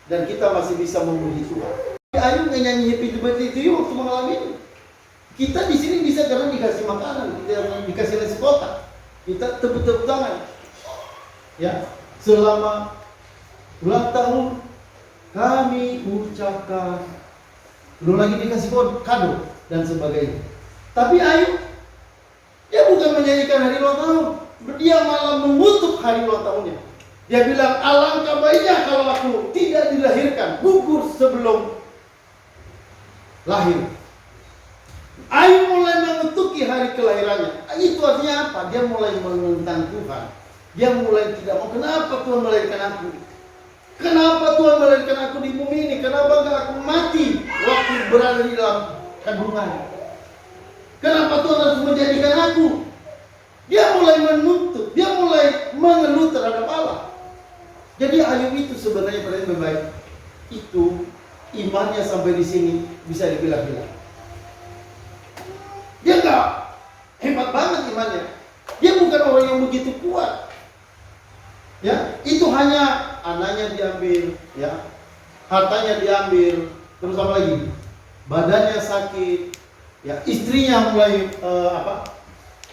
dan kita masih bisa memuji Tuhan. Ayo nyanyi happy birthday to you waktu mengalami ini. Kita di sini bisa karena dikasih makanan, dikasih nasi kotak. Kita tepuk-tepuk tangan. Ya, selama ulang tahun kami ucapkan. Belum lagi dikasih kado dan sebagainya. Tapi Ayub, dia bukan menyanyikan hari ulang tahun, dia malah mengutuk hari ulang tahunnya. Dia bilang, alangkah baiknya kalau aku tidak dilahirkan, gugur sebelum lahir. Ayub mulai mengutuki hari kelahirannya. Itu artinya apa? Dia mulai menentang Tuhan. Dia mulai tidak mau, kenapa Tuhan melahirkan aku? Kenapa Tuhan melahirkan aku di bumi ini? Kenapa enggak aku mati waktu berada di dalam kandungan? Kenapa Tuhan harus menjadikan aku? Dia mulai menuntut, dia mulai mengeluh terhadap Allah. Jadi Ayub itu sebenarnya pada yang baik. Itu imannya sampai di sini bisa dibilang-bilang. Dia enggak hebat banget imannya. Dia bukan orang yang begitu kuat. Ya, itu hanya anaknya diambil, ya, hartanya diambil, terus apa lagi? Badannya sakit, ya, istrinya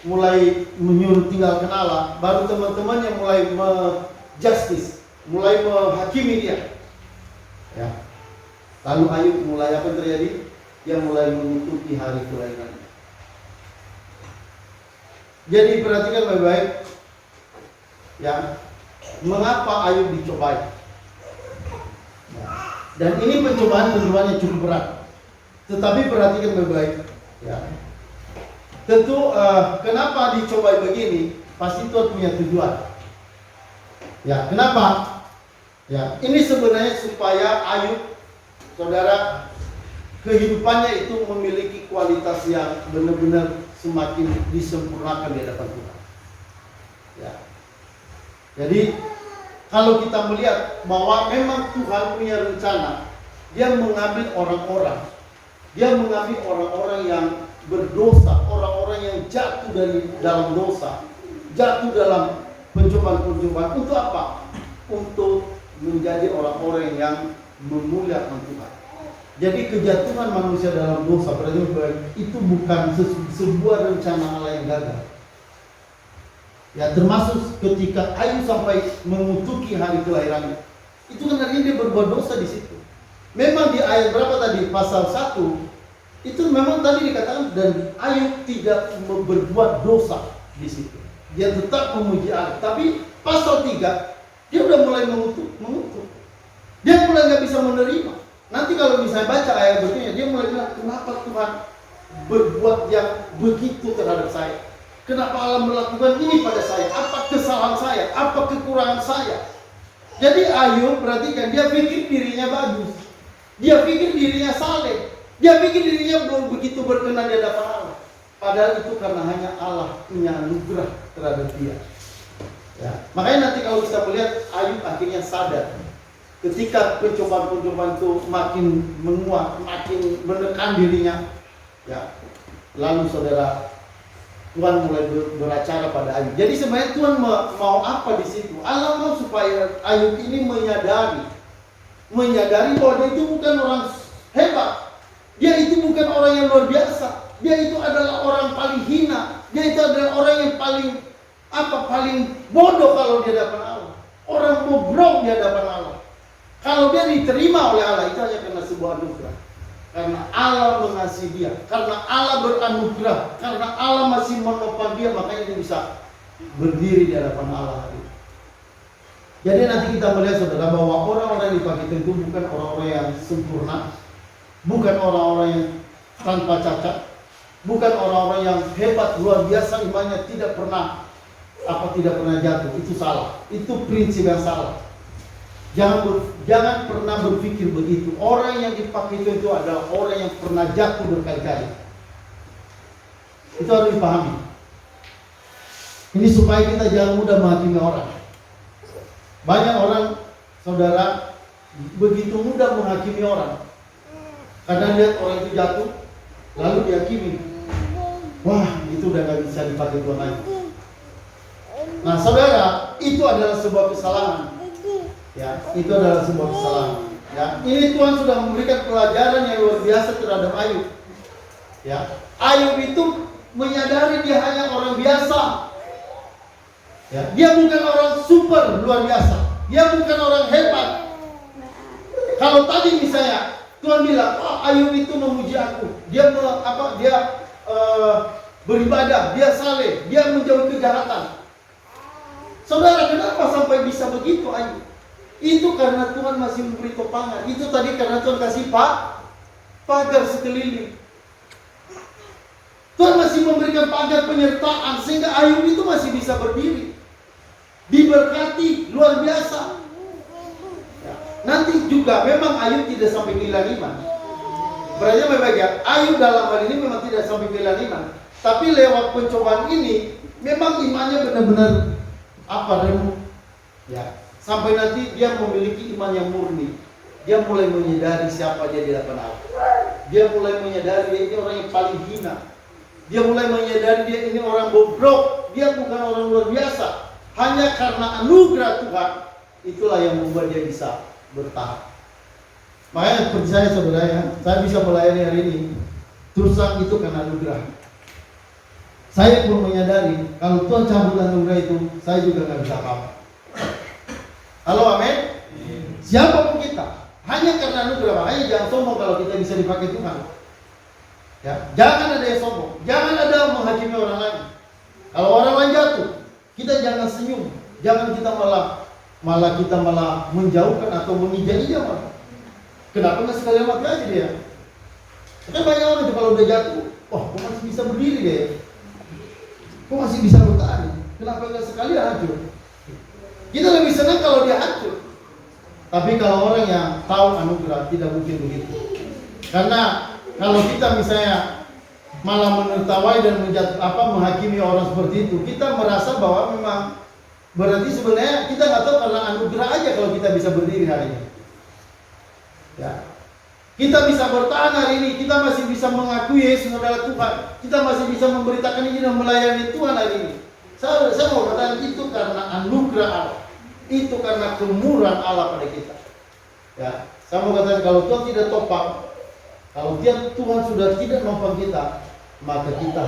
mulai menyuruh tinggalkan Allah, baru teman-temannya mulai justice, mulai menghakimi dia. Ya. Lalu Ayub mulai apa yang terjadi? Dia mulai menutupi hari kelahirannya. Jadi perhatikan baik-baik, ya, mengapa Ayub dicobai? Dan ini pencobaan yang cukup berat. Tetapi perhatikan baik-baik, ya. Tentu kenapa dicobai begini? Pasti Tuhan punya tujuan. Ya, kenapa? Ya, ini sebenarnya supaya Ayub, saudara, kehidupannya itu memiliki kualitas yang benar-benar semakin disempurnakan di hadapan Tuhan. Ya. Jadi kalau kita melihat bahwa memang Tuhan punya rencana, dia mengambil orang-orang yang berdosa, orang-orang yang jatuh dari dalam dosa, jatuh dalam pencobaan-pencobaan. Untuk apa? Untuk menjadi orang-orang yang memuliakan Tuhan. Jadi kejatuhan manusia dalam dosa itu bukan sebuah rencana Allah yang gagal. Ya, termasuk ketika Ayub sampai mengutuki hari kelahirannya. Itu kan artinya dia berbuat dosa di situ. Memang di ayat berapa tadi? Pasal 1. Itu memang tadi dikatakan dan Ayub tidak berbuat dosa di situ. Dia tetap memuji Allah. Tapi pasal 3 dia udah mulai mengutuk. Dia mulai nggak bisa menerima. Nanti kalau misalnya baca ayat berikutnya, dia mulai bilang, kenapa Tuhan berbuat yang begitu terhadap saya? Kenapa Allah melakukan ini pada saya? Apa kesalahan saya? Apa kekurangan saya? Jadi Ayub, perhatikan, dia pikir dirinya bagus. Dia pikir dirinya saleh. Dia pikir dirinya belum begitu berkenan di hadapan Allah. Padahal itu karena hanya Allah punya anugerah terhadap dia. Ya. Makanya nanti kalau kita melihat Ayub akhirnya sadar. Ketika pencobaan-pencobaan itu makin menguat, makin menekan dirinya, ya, lalu saudara, Tuhan mulai beracara pada Ayub. Jadi sebenarnya Tuhan mau apa di situ? Allah mau supaya Ayub ini menyadari bahwa dia itu bukan orang hebat, dia itu bukan orang yang luar biasa, dia itu adalah orang paling hina, dia itu adalah orang yang paling bodoh kalau di hadapan Allah, orang bobrok di hadapan Allah. Kalau dia diterima oleh Allah, itu hanya karena sebuah anugerah. Karena Allah mengasihi dia, karena Allah beranugerah, karena Allah masih menopang dia, makanya dia bisa berdiri di hadapan Allah hari ini. Jadi nanti kita melihat saudara bahwa orang-orang yang dipakai itu bukan orang-orang yang sempurna, bukan orang-orang yang tanpa cacat, bukan orang-orang yang hebat luar biasa imannya, tidak pernah jatuh. Itu salah, itu prinsip yang salah. Jangan pernah berpikir begitu. Orang yang dipakai itu adalah orang yang pernah jatuh berkali-kali. Itu harus dipahami. Ini supaya kita jangan mudah menghakimi orang. Banyak orang, saudara, begitu mudah menghakimi orang. Kadang lihat orang itu jatuh, lalu dihakimi. Wah, itu udah gak bisa dipakai Tuhan lagi. Nah, saudara, itu adalah sebuah kesalahan. Ya, itu adalah sebuah kesalahan. Ya, ini Tuhan sudah memberikan pelajaran yang luar biasa terhadap Ayub. Ya, Ayub itu menyadari dia hanya orang biasa. Ya, dia bukan orang super luar biasa. Dia bukan orang hebat. Kalau tadi misalnya Tuhan bilang, "Oh, Ayub itu memuji aku. Dia beribadah, dia saleh, dia menjauhi kejahatan." Saudara, kenapa sampai bisa begitu Ayub? Itu karena Tuhan masih memberi topangan. Itu tadi karena Tuhan kasih pagar sekeliling. Tuhan masih memberikan pagar penyertaan sehingga Ayub itu masih bisa berdiri. Diberkati luar biasa. Ya, nanti juga memang Ayub tidak sampai kehilangan iman. Berarti memang ya, Ayub dalam hal ini memang tidak sampai kehilangan iman. Tapi lewat pencobaan ini memang imannya benar-benar remuk. Ya, sampai nanti dia memiliki iman yang murni. Dia mulai menyadari siapa dia di hadapan Allah. Dia mulai menyadari dia ini orang yang paling hina. Dia mulai menyadari dia ini orang bobrok. Dia bukan orang luar biasa. Hanya karena anugerah Tuhan, itulah yang membuat dia bisa bertahan. Makanya percaya saudara ya, saya bisa melayani hari ini terus terang itu karena anugerah. Saya pun menyadari kalau Tuhan cabut anugerah itu, saya juga nggak bisa apa-apa. Halo, amin. Siapapun kita, hanya karena anugerah. Makanya jangan sombong kalau kita bisa dipakai Tuhan. Ya, jangan ada yang sombong, jangan ada menghakimi orang lain. Kalau orang lain jatuh, kita jangan senyum, jangan kita malah menjauhkan atau menghijau malah. Kenapa nggak sekalian mati aja dia? Kan banyak orang itu kalau udah jatuh, wah, kok masih bisa berdiri deh, kok masih bisa bertahan? Kenapa nggak sekalian hancur? Kita lebih senang kalau dia hancur. Tapi kalau orang yang tahu anugerah tidak mungkin begitu. Karena kalau kita misalnya malah menertawai dan menghakimi orang seperti itu, kita merasa bahwa memang berarti sebenarnya kita nggak tahu karena anugerah aja kalau kita bisa berdiri hari ini. Ya, kita bisa bertahan hari ini, kita masih bisa mengakui Yesus adalah Tuhan, kita masih bisa memberitakan Injil dan melayani Tuhan hari ini. Saya mau katakan itu karena anugerah Allah, itu karena kemurahan Allah pada kita. Ya, saya mau katakan kalau Tuhan tidak topang, kalau Tuhan sudah tidak nopang kita, maka kita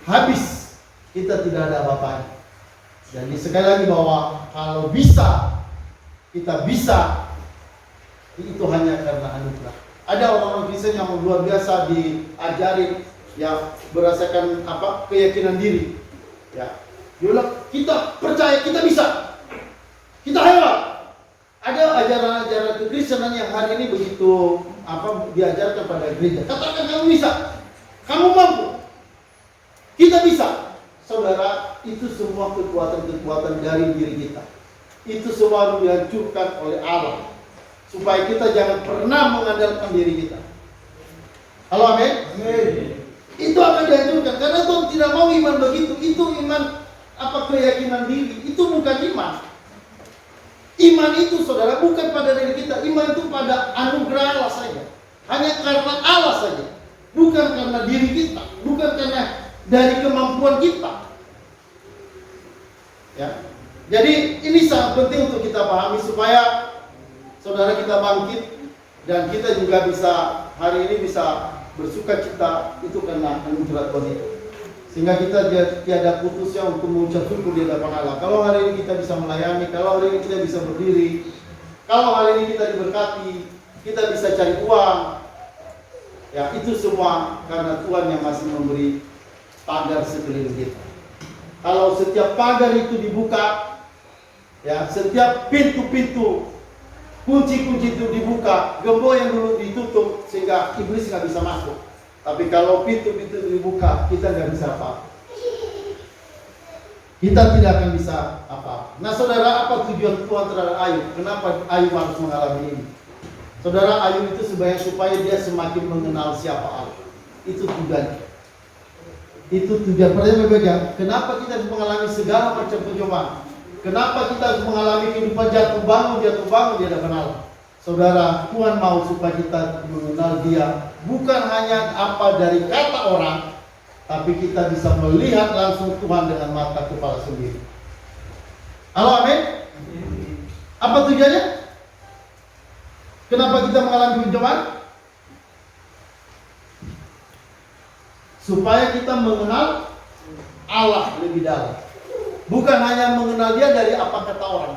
habis, kita tidak ada apa-apanya. Jadi sekali lagi bahwa kalau bisa, kita bisa, itu hanya karena anugerah. Ada orang-orang Kristen yang luar biasa diajarin yang berdasarkan keyakinan diri. Ya, dia bilang kita percaya kita bisa, kita hebat. Ada ajaran-ajaran kekristenan yang hari ini begitu diajarkan pada gereja. Katakan kamu bisa, kamu mampu, kita bisa. Saudara, itu semua kekuatan-kekuatan dari diri kita. Itu semua harus dihancurkan oleh Allah, supaya kita jangan pernah mengandalkan diri kita. Halo, amin? Amin. Itu akan dihancurkan karena Tuhan tidak mau iman begitu. Itu iman keyakinan diri. Itu bukan iman. Iman itu saudara bukan pada diri kita. Iman itu pada anugerah Allah saja. Hanya karena Allah saja. Bukan karena diri kita. Bukan karena dari kemampuan kita. Ya. Jadi ini sangat penting untuk kita pahami supaya saudara kita bangkit dan kita juga bisa hari ini bisa bersuka cita itu karena anugerah Tuhan itu. Sehingga kita tiada putusnya untuk mengucap syukur di hadapan Allah. Kalau hari ini kita bisa melayani, kalau hari ini kita bisa berdiri, Kalau hari ini kita diberkati, kita bisa cari uang, ya itu semua karena Tuhan yang masih memberi pagar sekeliling kita. Kalau setiap pagar itu dibuka, ya setiap pintu-pintu, kunci-kunci itu dibuka, gembok yang dulu ditutup sehingga iblis nggak bisa masuk. Tapi kalau pintu-pintu dibuka, kita nggak bisa apa. Kita tidak akan bisa apa. Nah saudara, apa tujuan Tuhan terhadap Ayub? Kenapa Ayub harus mengalami ini? Saudara, Ayub itu sebenarnya supaya dia semakin mengenal siapa Allah. Itu tujuannya. Itu tujuan. Pertanyaan berbeda. Kenapa kita harus mengalami segala macam pencobaan? Kenapa kita harus mengalami kehidupan jatuh bangun di hadapan Allah? Saudara, Tuhan mau supaya kita mengenal Dia bukan hanya apa dari kata orang, tapi kita bisa melihat langsung Tuhan dengan mata kepala sendiri. Halo, amin? Apa tujuannya? Kenapa kita mengalami pencobaan? Supaya kita mengenal Allah lebih dalam. Bukan hanya mengenal Dia dari apa kata orang,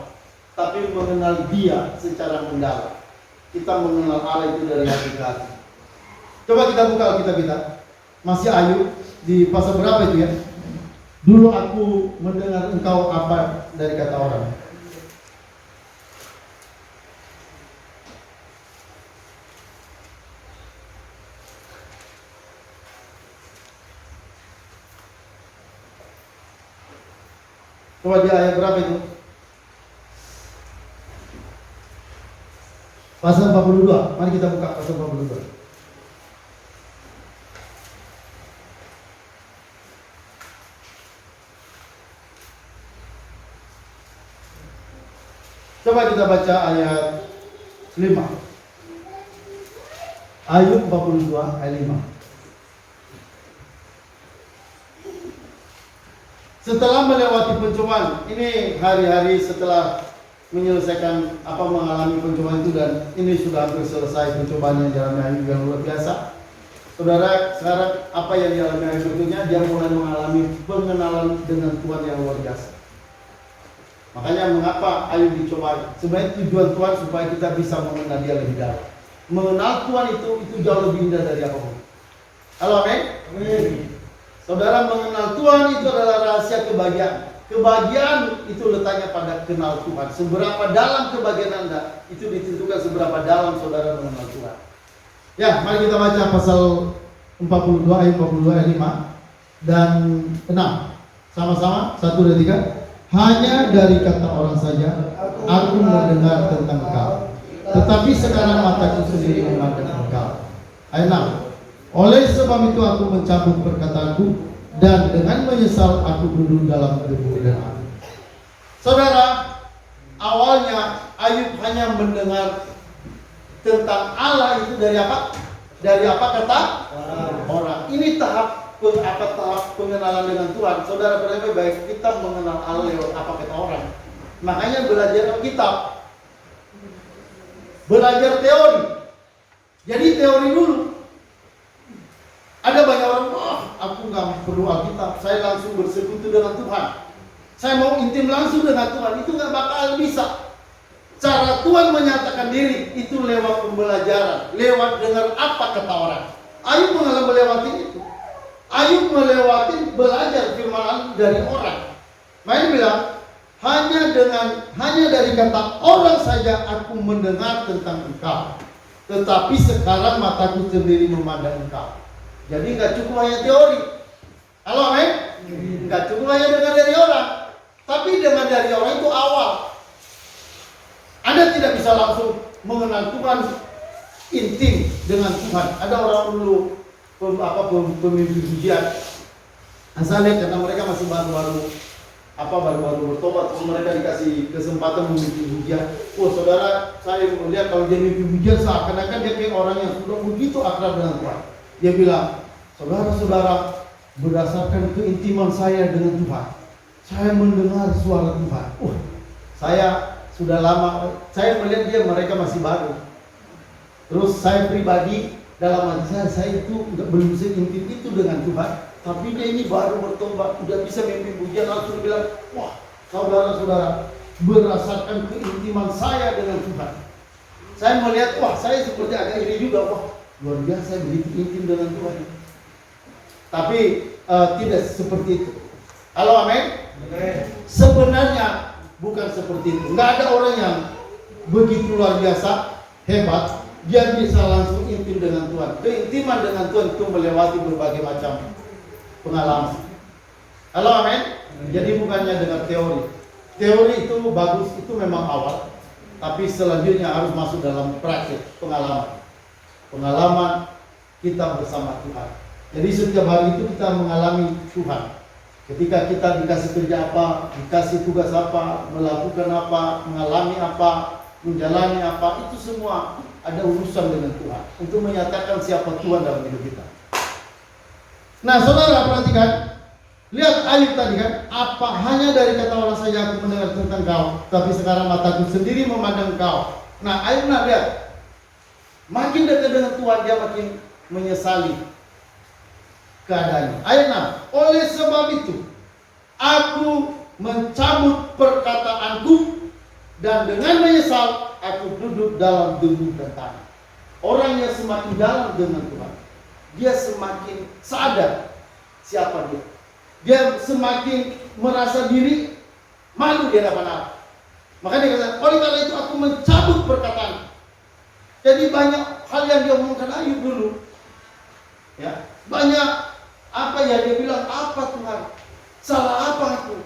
tapi mengenal Dia secara mendalam. Kita mengenal Allah itu dari hati ke hati. Coba kita buka Alkitab kita. Masih Ayub di pasal berapa itu ya? Dulu aku mendengar engkau apa dari kata orang. Coba di ayat berapa itu? Pasal 42. Mari kita buka pasal 42. Coba kita baca ayat 5. Ayub 42 ayat 5. Setelah melewati pencobaan, ini hari-hari setelah menyelesaikan mengalami pencobaan itu, dan ini sudah hampir selesai pencobaan yang dialami Ayub yang luar biasa. Saudara, sekarang apa yang dialami Ayub berikutnya? Dia mulai mengalami pengenalan dengan Tuhan yang luar biasa. Makanya mengapa Ayub dicoba? Sebenarnya tujuan Tuhan supaya kita bisa mengenal Dia lebih dalam. Mengenal Tuhan itu jauh lebih indah dari apapun. Halo, amin? Amin. Saudara, mengenal Tuhan itu adalah rahasia kebahagiaan. Kebahagiaan itu letaknya pada kenal Tuhan. Seberapa dalam kebahagiaan Anda, itu ditentukan seberapa dalam saudara mengenal Tuhan. Ya, mari kita baca pasal 42 ayat 42 ayat 5 dan 6. Sama-sama, 1 dan 3. Hanya dari kata orang saja aku mendengar tentang engkau, tetapi sekarang mataku sendiri memandang engkau. Ayat 6. Oleh sebab itu aku mencabut perkataanku, dan dengan menyesal aku duduk dalam debu dan api. Saudara, awalnya Ayub hanya mendengar tentang Allah itu dari apa? Dari apa kata orang. Ini tahap pengenalan dengan Tuhan. Saudara, berarti baik kita mengenal Allah lewat apa kata orang. Makanya belajar Alkitab, belajar teori. Jadi teori dulu. Ada banyak orang, aku nggak perlu Alkitab, saya langsung bersekutu dengan Tuhan. Saya mau intim langsung dengan Tuhan, itu nggak bakal bisa. Cara Tuhan menyatakan diri itu lewat pembelajaran, lewat dengar apa kata orang. Ayub mengalami melewati itu. Ayub melewati belajar firman dari orang. Makanya bilang, hanya dari kata orang saja aku mendengar tentang engkau, tetapi sekarang mataku sendiri memandang engkau. Jadi nggak cukup hanya teori. Halo, amin? Nggak cukup hanya dengar dari orang, tapi dengar dari orang itu awal. Anda tidak bisa langsung mengenal Tuhan intim dengan Tuhan. Ada orang dulu pemimpin pujian. Saya lihat karena mereka masih baru-baru bertobat, terus mereka dikasih kesempatan memimpin pujian. Oh saudara, saya melihat kalau dia memimpin pujian seakan-akan dia kayak orang yang sudah begitu akrab dengan Tuhan. Dia bilang, saudara-saudara, berdasarkan keintiman saya dengan Tuhan, saya mendengar suara Tuhan. Saya sudah lama, saya melihat mereka masih baru. Terus saya pribadi dalam hati saya itu belum seintim itu dengan Tuhan. Tapi dia ini baru bertobat, udah bisa memimpin pujian, langsung bilang, wah saudara-saudara, berdasarkan keintiman saya dengan Tuhan. Saya melihat, wah saya seperti agak iri juga, wah luar biasa begitu intim dengan Tuhan. Tapi tidak seperti itu. Halo, amin? Sebenarnya bukan seperti itu. Nggak ada orang yang begitu luar biasa, hebat, dia bisa langsung intim dengan Tuhan. Keintiman dengan Tuhan itu melewati berbagai macam pengalaman. Halo, amin? Jadi bukannya dengan teori. Teori itu bagus, itu memang awal. Tapi selanjutnya harus masuk dalam praktik, pengalaman. Pengalaman kita bersama Tuhan. Jadi setiap hari itu kita mengalami Tuhan. Ketika kita dikasih kerja apa, dikasih tugas apa, melakukan apa, mengalami apa, menjalani apa, itu semua ada urusan dengan Tuhan. Untuk menyatakan siapa Tuhan dalam hidup kita. Nah, saudara perhatikan. Lihat Ayub tadi kan, apa hanya dari kata orang saja aku mendengar tentang kau, tapi sekarang mataku sendiri memandang kau. Nah, Ayub lihat, makin dekat dengan Tuhan dia makin menyesali keadaannya. Ayat 6. Oleh sebab itu, aku mencabut perkataanku dan dengan menyesal aku duduk dalam debu dan tanah. Orang yang semakin dalam dengan Tuhan, dia semakin sadar siapa dia. Dia semakin merasa diri malu di hadapan Allah. Maka dia kata, oleh karena itu aku mencabut perkataan. Jadi banyak hal yang dia omongkan Ayub dulu. Ya, banyak apa ya dia bilang, apa Tuhan? Salah apa aku?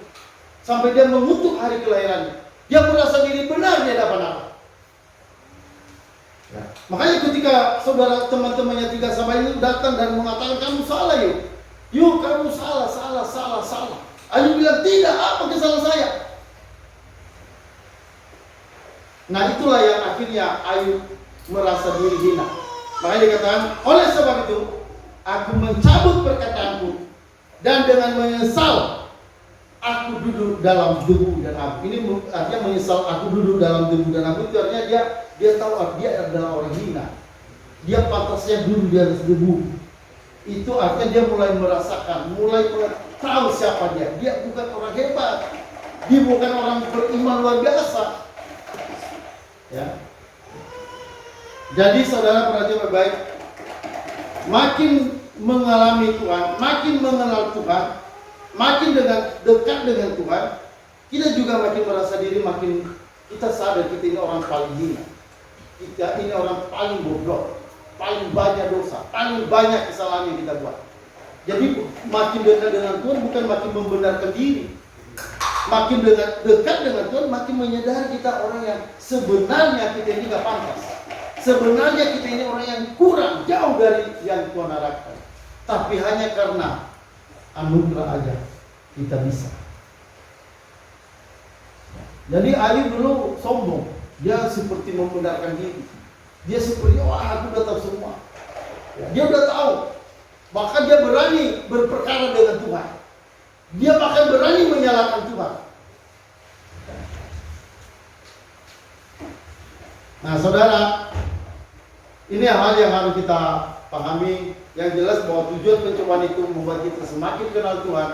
Sampai dia mengutuk hari kelahirannya. Dia merasa diri benar di hadapan Allah. Ya. Makanya ketika saudara teman-temannya tiga sahabat itu datang dan mengatakan kamu salah yuk. Yuk kamu salah. Ayub bilang tidak, apa kesalahan saya? Nah itulah yang akhirnya Ayub merasa diri hina. Makanya dikatakan, oleh sebab itu aku mencabut perkataanku dan dengan menyesal aku duduk dalam debu dan abu. Ini artinya menyesal aku duduk dalam debu dan abu itu artinya dia tahu dia adalah orang hina. Dia pantasnya duduk di atas debu. Itu artinya dia mulai merasakan, mulai tahu siapa dia. Dia bukan orang hebat. Dia bukan orang beriman luar biasa. Ya. Jadi saudara perhatikan baik-baik. Makin mengalami Tuhan, makin mengenal Tuhan, makin dekat dengan Tuhan, kita juga makin merasa diri, makin kita sadar kita ini orang paling hina. Kita ini orang paling bodoh, paling banyak dosa, paling banyak kesalahan yang kita buat. Jadi makin dekat dengan Tuhan bukan makin membenarkan diri. Makin dekat dengan Tuhan makin menyadari kita orang yang sebenarnya kita ini gak pantas. Sebenarnya kita ini orang yang kurang, jauh dari yang Tuhan harapkan. Tapi hanya karena anugerah aja kita bisa. Jadi Ayub dulu sombong. Dia seperti membenarkan diri. Dia seperti, aku udah tahu semua. Dia udah tahu. Bahkan dia berani berperkara dengan Tuhan. Dia bahkan berani menyalahkan Tuhan. Nah saudara, ini hal yang harus kita pahami. Yang jelas bahwa tujuan pencobaan itu membuat kita semakin kenal Tuhan.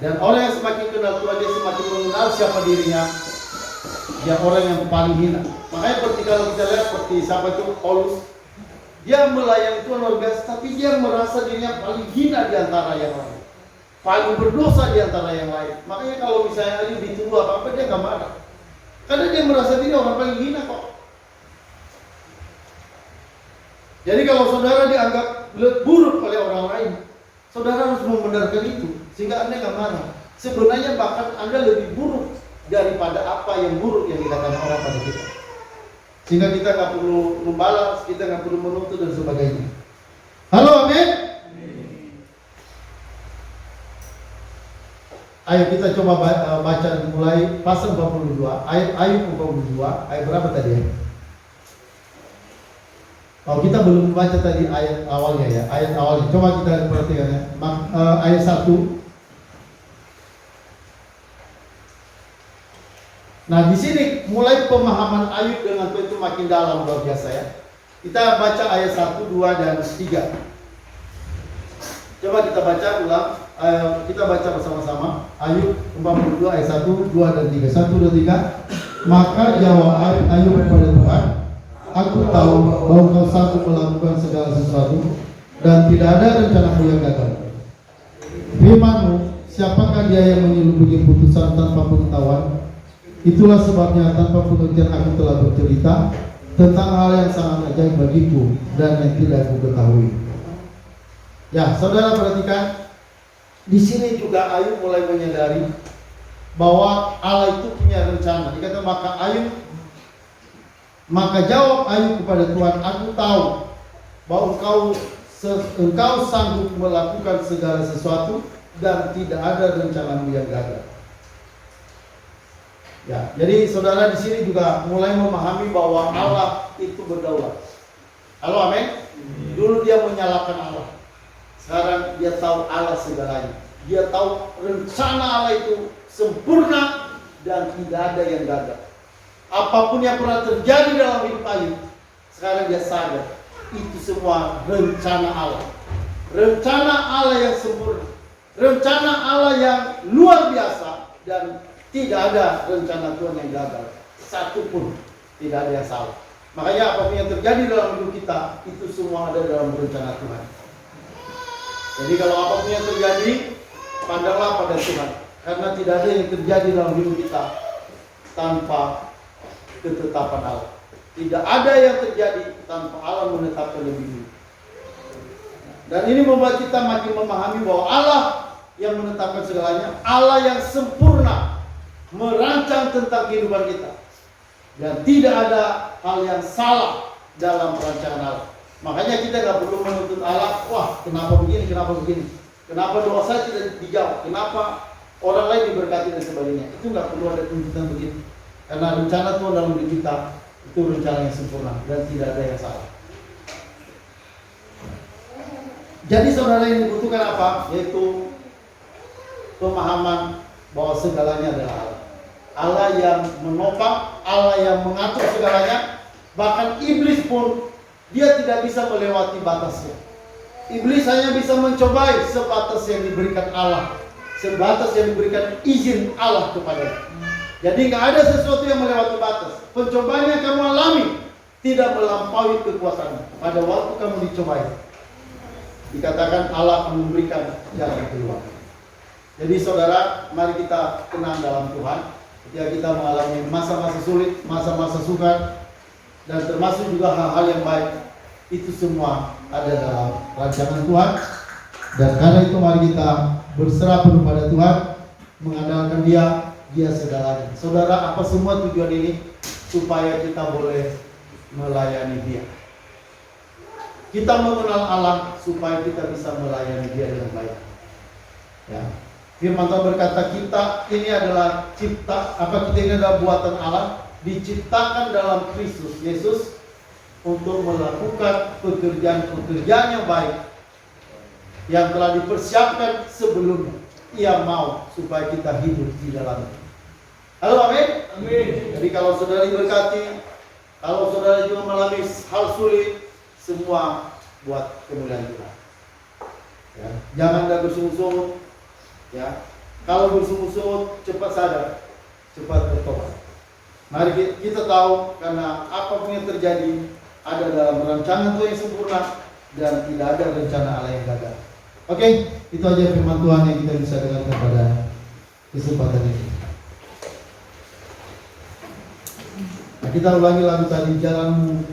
Dan orang yang semakin kenal Tuhan, dia semakin mengenal siapa dirinya. Dia orang yang paling hina. Makanya seperti kalau kita lihat seperti siapa itu Paulus, dia melayani Tuhan luar biasa, tapi dia merasa dirinya paling hina di antara yang lain, paling berdosa di antara yang lain. Makanya kalau misalnya Ayub dituduh apa-apa dia nggak marah, karena dia merasa diri orang paling hina kok. Jadi kalau saudara dianggap buruk oleh orang lain, saudara harus membenarkan itu sehingga Anda nggak marah. Sebenarnya bahkan Anda lebih buruk daripada apa yang buruk yang dikatakan orang pada kita. Sehingga kita nggak perlu membalas, kita nggak perlu menuntut dan sebagainya. Halo, amin. Ayo kita coba baca mulai pasal 42, ayat 42, ayat berapa tadi ya? Oh, kita belum baca tadi ayat awalnya ya, ayat awalnya. Coba kita perhatikan ya. Ayat 1. Nah, di sini mulai pemahaman Ayub dengan Tuhan itu makin dalam luar biasa ya. Kita baca ayat 1, 2 dan 3. Coba kita baca ulang. Kita baca bersama-sama Ayub 42 ayat 1, 2 dan 3. 1, 2, 3. Maka jawab Ayub kepada Tuhan, aku tahu bahwa kau sanggup melakukan segala sesuatu dan tidak ada rencanamu yang gagal. Firman-Mu, siapakah dia yang menyelubungi putusan tanpa pengetahuan? Itulah sebabnya tanpa pengertian aku telah bercerita tentang hal yang sangat ajaib bagiku dan yang tidak aku ketahui. Ya, saudara perhatikan, di sini juga Ayub mulai menyadari bahwa Allah itu punya rencana. Dikata maka jawab Ayub kepada Tuhan, aku tahu bahwa engkau sanggup melakukan segala sesuatu dan tidak ada rencanamu yang gagal. Ya, jadi saudara di sini juga mulai memahami bahwa Allah itu berdaulat. Halo, amin. Dulu dia menyalahkan Allah. Sekarang dia tahu Allah segalanya. Dia tahu rencana Allah itu sempurna dan tidak ada yang gagal. Apapun yang pernah terjadi dalam hidup Ayub, sekarang dia sadar itu semua rencana Allah. Rencana Allah yang sempurna. Rencana Allah yang luar biasa dan tidak ada rencana Tuhan yang gagal. Satu pun tidak ada yang salah. Makanya apapun yang terjadi dalam hidup kita, itu semua ada dalam rencana Tuhan. Jadi kalau apapun yang terjadi, pandanglah pada Tuhan. Karena tidak ada yang terjadi dalam hidup kita tanpa ketetapan Allah. Tidak ada yang terjadi tanpa Allah menetapkan lebih dulu. Dan ini membuat kita makin memahami bahwa Allah yang menetapkan segalanya, Allah yang sempurna merancang tentang kehidupan kita, dan tidak ada hal yang salah dalam perancangan Allah. Makanya kita nggak perlu menuntut Allah, wah kenapa begini, kenapa doa saya tidak dijawab, kenapa orang lain diberkati dan sebagainya. Itu nggak perlu ada tuntutan begitu, karena rencana Tuhan dalam hidup kita itu rencana yang sempurna dan tidak ada yang salah. Jadi saudara yang dibutuhkan apa? Yaitu pemahaman bahwa segalanya adalah Allah. Allah yang menopang, Allah yang mengatur segalanya. Bahkan iblis pun dia tidak bisa melewati batasnya. Iblis hanya bisa mencobai sebatas yang diberikan Allah, sebatas yang diberikan izin Allah kepadanya. Jadi nggak ada sesuatu yang melewati batas. Pencobaan yang kamu alami tidak melampaui kekuasaanmu. Pada waktu kamu dicobai, dikatakan Allah akan memberikan jalan keluar. Jadi saudara, mari kita tenang dalam Tuhan. Ketika kita mengalami masa-masa sulit, masa-masa sukar, dan termasuk juga hal-hal yang baik, itu semua ada dalam rancangan Tuhan. Dan karena itu mari kita berserah penuh pada Tuhan, mengandalkan Dia segalanya. Saudara, apa semua tujuan ini? Supaya kita boleh melayani Dia. Kita mengenal Allah supaya kita bisa melayani Dia dengan baik. Ya. Firman Tuhan berkata kita ini adalah kita ini adalah buatan Allah, diciptakan dalam Kristus Yesus untuk melakukan pekerjaan-pekerjaan yang baik yang telah dipersiapkan sebelumnya. Ia mau supaya kita hidup di dalamnya. Halo, amin. Amin. Jadi kalau saudara diberkati, kalau saudara juga mengalami hal sulit, semua buat kemuliaan Tuhan. Ya. Jangan dah bersungut-sungut. Ya, kalau bersungut-sungut cepat sadar, cepat bertobat. Mari kita tahu karena apapun yang terjadi ada dalam rancangan Tuhan yang sempurna dan tidak ada rencana Allah yang gagal. Oke, itu aja firman Tuhan yang kita bisa dengarkan pada kesempatan ini. Nah, kita ulangi lagu tadi, jalanmu